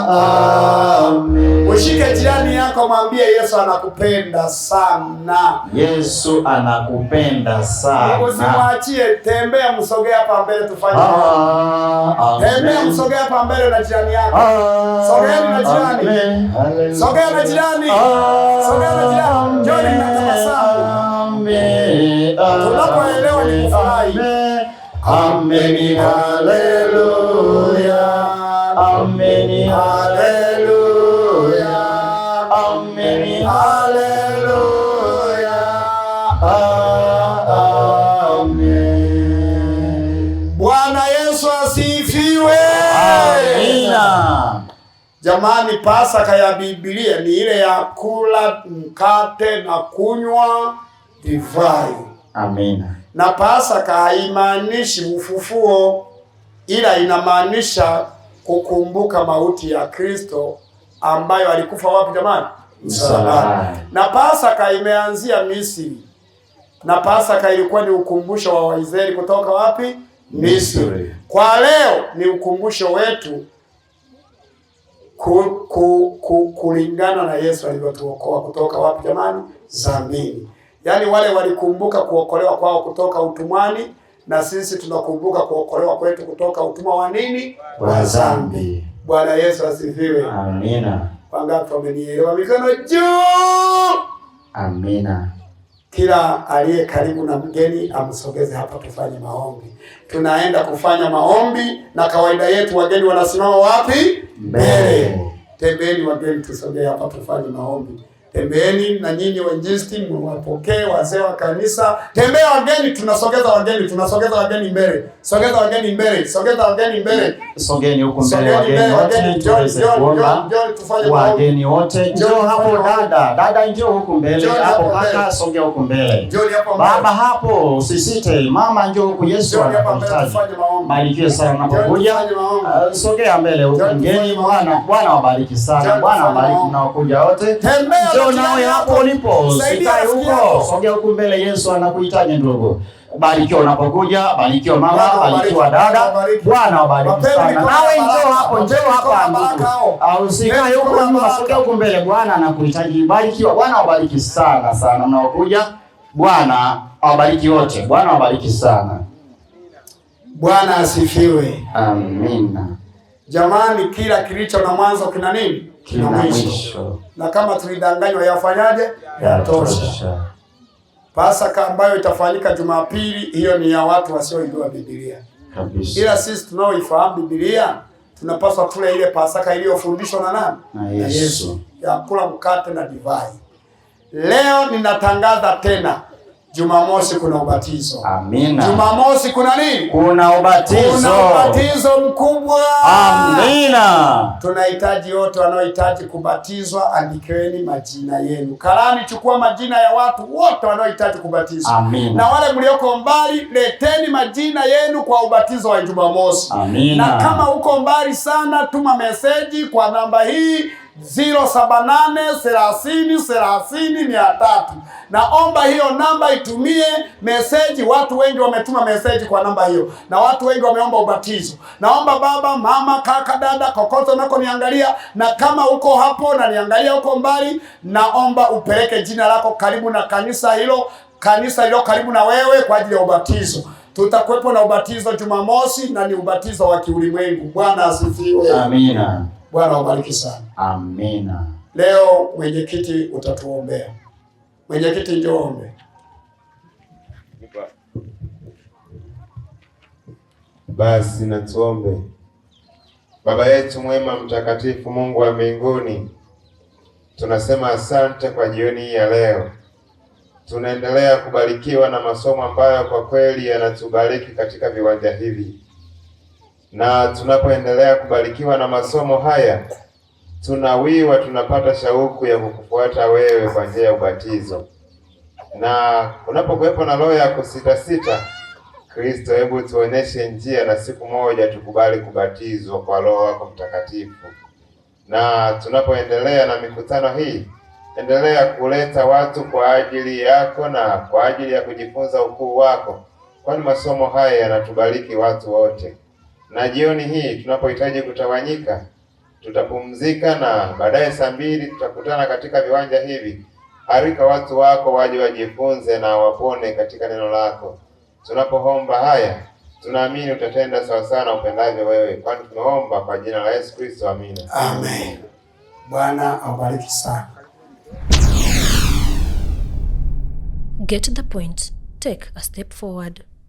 Speaker 1: Amen.
Speaker 2: Ushike jirani yako, mwambie Yesu anakupenda sana.
Speaker 1: Yesu anakupenda sana.
Speaker 2: Usimwachie, tembea msogea hapa mbele tufanye. Tembea msogea hapa mbele na jirani yako. Sogea na jirani. Sogea na jirani. Sogea na jirani. Njoni mnatabasamu. Tunapoelewa ni kufurahi.
Speaker 1: Amen. Hallelujah. Amen. Hallelujah. Amen. Hallelujah. Amen.
Speaker 2: Bwana Yesu asifiwe.
Speaker 1: Amina.
Speaker 2: Jamani, Pasaka ya Biblia ni ile ya kula mkate na kunywa divai.
Speaker 1: Amina.
Speaker 2: Na Pasaka haimaanishi ufufuo, ila inamaanisha kukumbuka mauti ya Kristo ambayo alikufa wapi jamani? Msalabani. Na Pasaka imeanzia Misri. Na Pasaka ilikuwa ni ukumbusho wa Waisraeli kutoka wapi? Misri. Kwa leo ni ukumbusho wetu kulingana na Yesu alivyotuokoa kutoka wapi jamani? Zambini. Yaani wale walikumbuka kuokolewa kwao kutoka utumwani, na sisi tunakumbuka kuokolewa kwetu kutoka utumwa wa nini?
Speaker 1: Wa dhambi.
Speaker 2: Bwana Yesu asifiwe.
Speaker 1: Amina.
Speaker 2: Wangapi wamenielewa? Mikono juu.
Speaker 1: Amina.
Speaker 2: Kila aliye karibu na mgeni amsogeze hapa tufanye maombi. Tunaenda kufanya maombi, na kawaida yetu wageni wanasimama wapi? Mbele. Tembeni wageni, tusogee hapa tufanye maombi. Tembeeni na nyinyi wainjilisti mwapokee wazee wa kanisa. Tembea wageni, tunasogeza wageni mbele. Sogeza wageni mbele, sogeza wageni mbele.
Speaker 1: Sogeni huko mbele wageni wote, tuweze kuomba. Wageni wote, njoo hapo dada njoo huko mbele. Hapo kaka sogea huko mbele. Baba hapo usisite, mama njoo huko, Yesu anakuhitaji. Barikiwe sana unapokuja. Sogea mbele huko mgeni, Bwana wabariki sana. Bwana wabariki mnaokuja wote. Njoo nawe hapo ulipo, sikae huko, sogea huko mbele, Yesu anakuhitaji ndugu. Barikiwa unapokuja, barikiwa mama, barikiwa dada. Bwana wabariki sana. Nawe njoo hapo, njoo hapa ndugu. Au sikae huko nyuma, sogea huko mbele, Bwana anakuhitaji. Barikiwa, Bwana wabariki sana sana mnaokuja. Bwana wabariki wote. Bwana wabariki sana.
Speaker 2: Bwana asifiwe.
Speaker 1: Amina.
Speaker 2: Jamani, kila kilicho na mwanzo kina nini? Kina mwisho. Na kama tulidanganywa yafanyaje? Yatosha. Pasaka ambayo itafanyika Jumapili, hiyo ni ya watu wasioijua Biblia kabisa. Ila sisi tunaoifahamu Biblia tunapaswa tule ile Pasaka iliyofundishwa na nani? Na Yesu. Ya kula mkate na divai. Leo ninatangaza tena, Jumamosi kuna ubatizo.
Speaker 1: Amina.
Speaker 2: Jumamosi kuna nini?
Speaker 1: Kuna ubatizo.
Speaker 2: Kuna ubatizo mkubwa.
Speaker 1: Amina.
Speaker 2: Tunahitaji wote wanaohitaji kubatizwa, andikeni majina yenu. Karani, chukua majina ya watu wote wanaohitaji kubatizwa.
Speaker 1: Amina.
Speaker 2: Na wale mlioko mbali, leteni majina yenu kwa ubatizo wa Jumamosi.
Speaker 1: Amina.
Speaker 2: Na kama uko mbali sana, tuma meseji kwa namba hii 07830300300. Naomba hiyo namba itumie meseji. Watu wengi wametuma meseji kwa namba hiyo, na watu wengi wameomba ubatizo. Naomba baba, mama, kaka, dada, kokote unako niangalia, na kama uko hapo na niangalia uko mbali, naomba upeleke jina lako karibu na kanisa hilo karibu na wewe kwa ajili ya ubatizo. Tutakuwepo na ubatizo Jumamosi, na ni ubatizo wa kiulimwengu. Bwana asifiwe.
Speaker 1: Amina.
Speaker 2: Bwana wabariki sana.
Speaker 1: Amina.
Speaker 2: Leo mwenyekiti utatuombea. Mwenyekiti njoo ombe.
Speaker 4: Basi na tuombe. Baba yetu mwema mtakatifu, Mungu wa mbinguni, tunasema asante kwa jioni hii ya leo. Tunaendelea kubarikiwa na masomo ambayo kwa kweli yanatubariki katika viwanja hivi. Na tunapoendelea kubarikiwa na masomo haya, tunapata shauku ya kukufuata wewe kwa njia ya ubatizo. Na unapokuwepo na roho ya kusita, Kristo, hebu tuoneshe njia, na siku moja tukubali kubatizwa kwa Roho wako Mtakatifu. Na tunapoendelea na mikutano hii, endelea kuleta watu kwa ajili yako na kwa ajili ya kujifunza ukuu wako, kwani masomo haya yanatubariki watu wote. Na jioni hii tunapohitaji kutawanyika, tutapumzika, na baadaye saa 2 tutakutana katika viwanja hivi. Harika watu wako waje wajifunze na wapone katika neno lako. Tunapoomba haya, tunaamini utatenda sawa sana upendavyo wewe, kwani tumeomba kwa jina la Yesu Kristo. Amina.
Speaker 2: Amen. Bwana awabariki sana.
Speaker 3: Get the point. Take a step forward.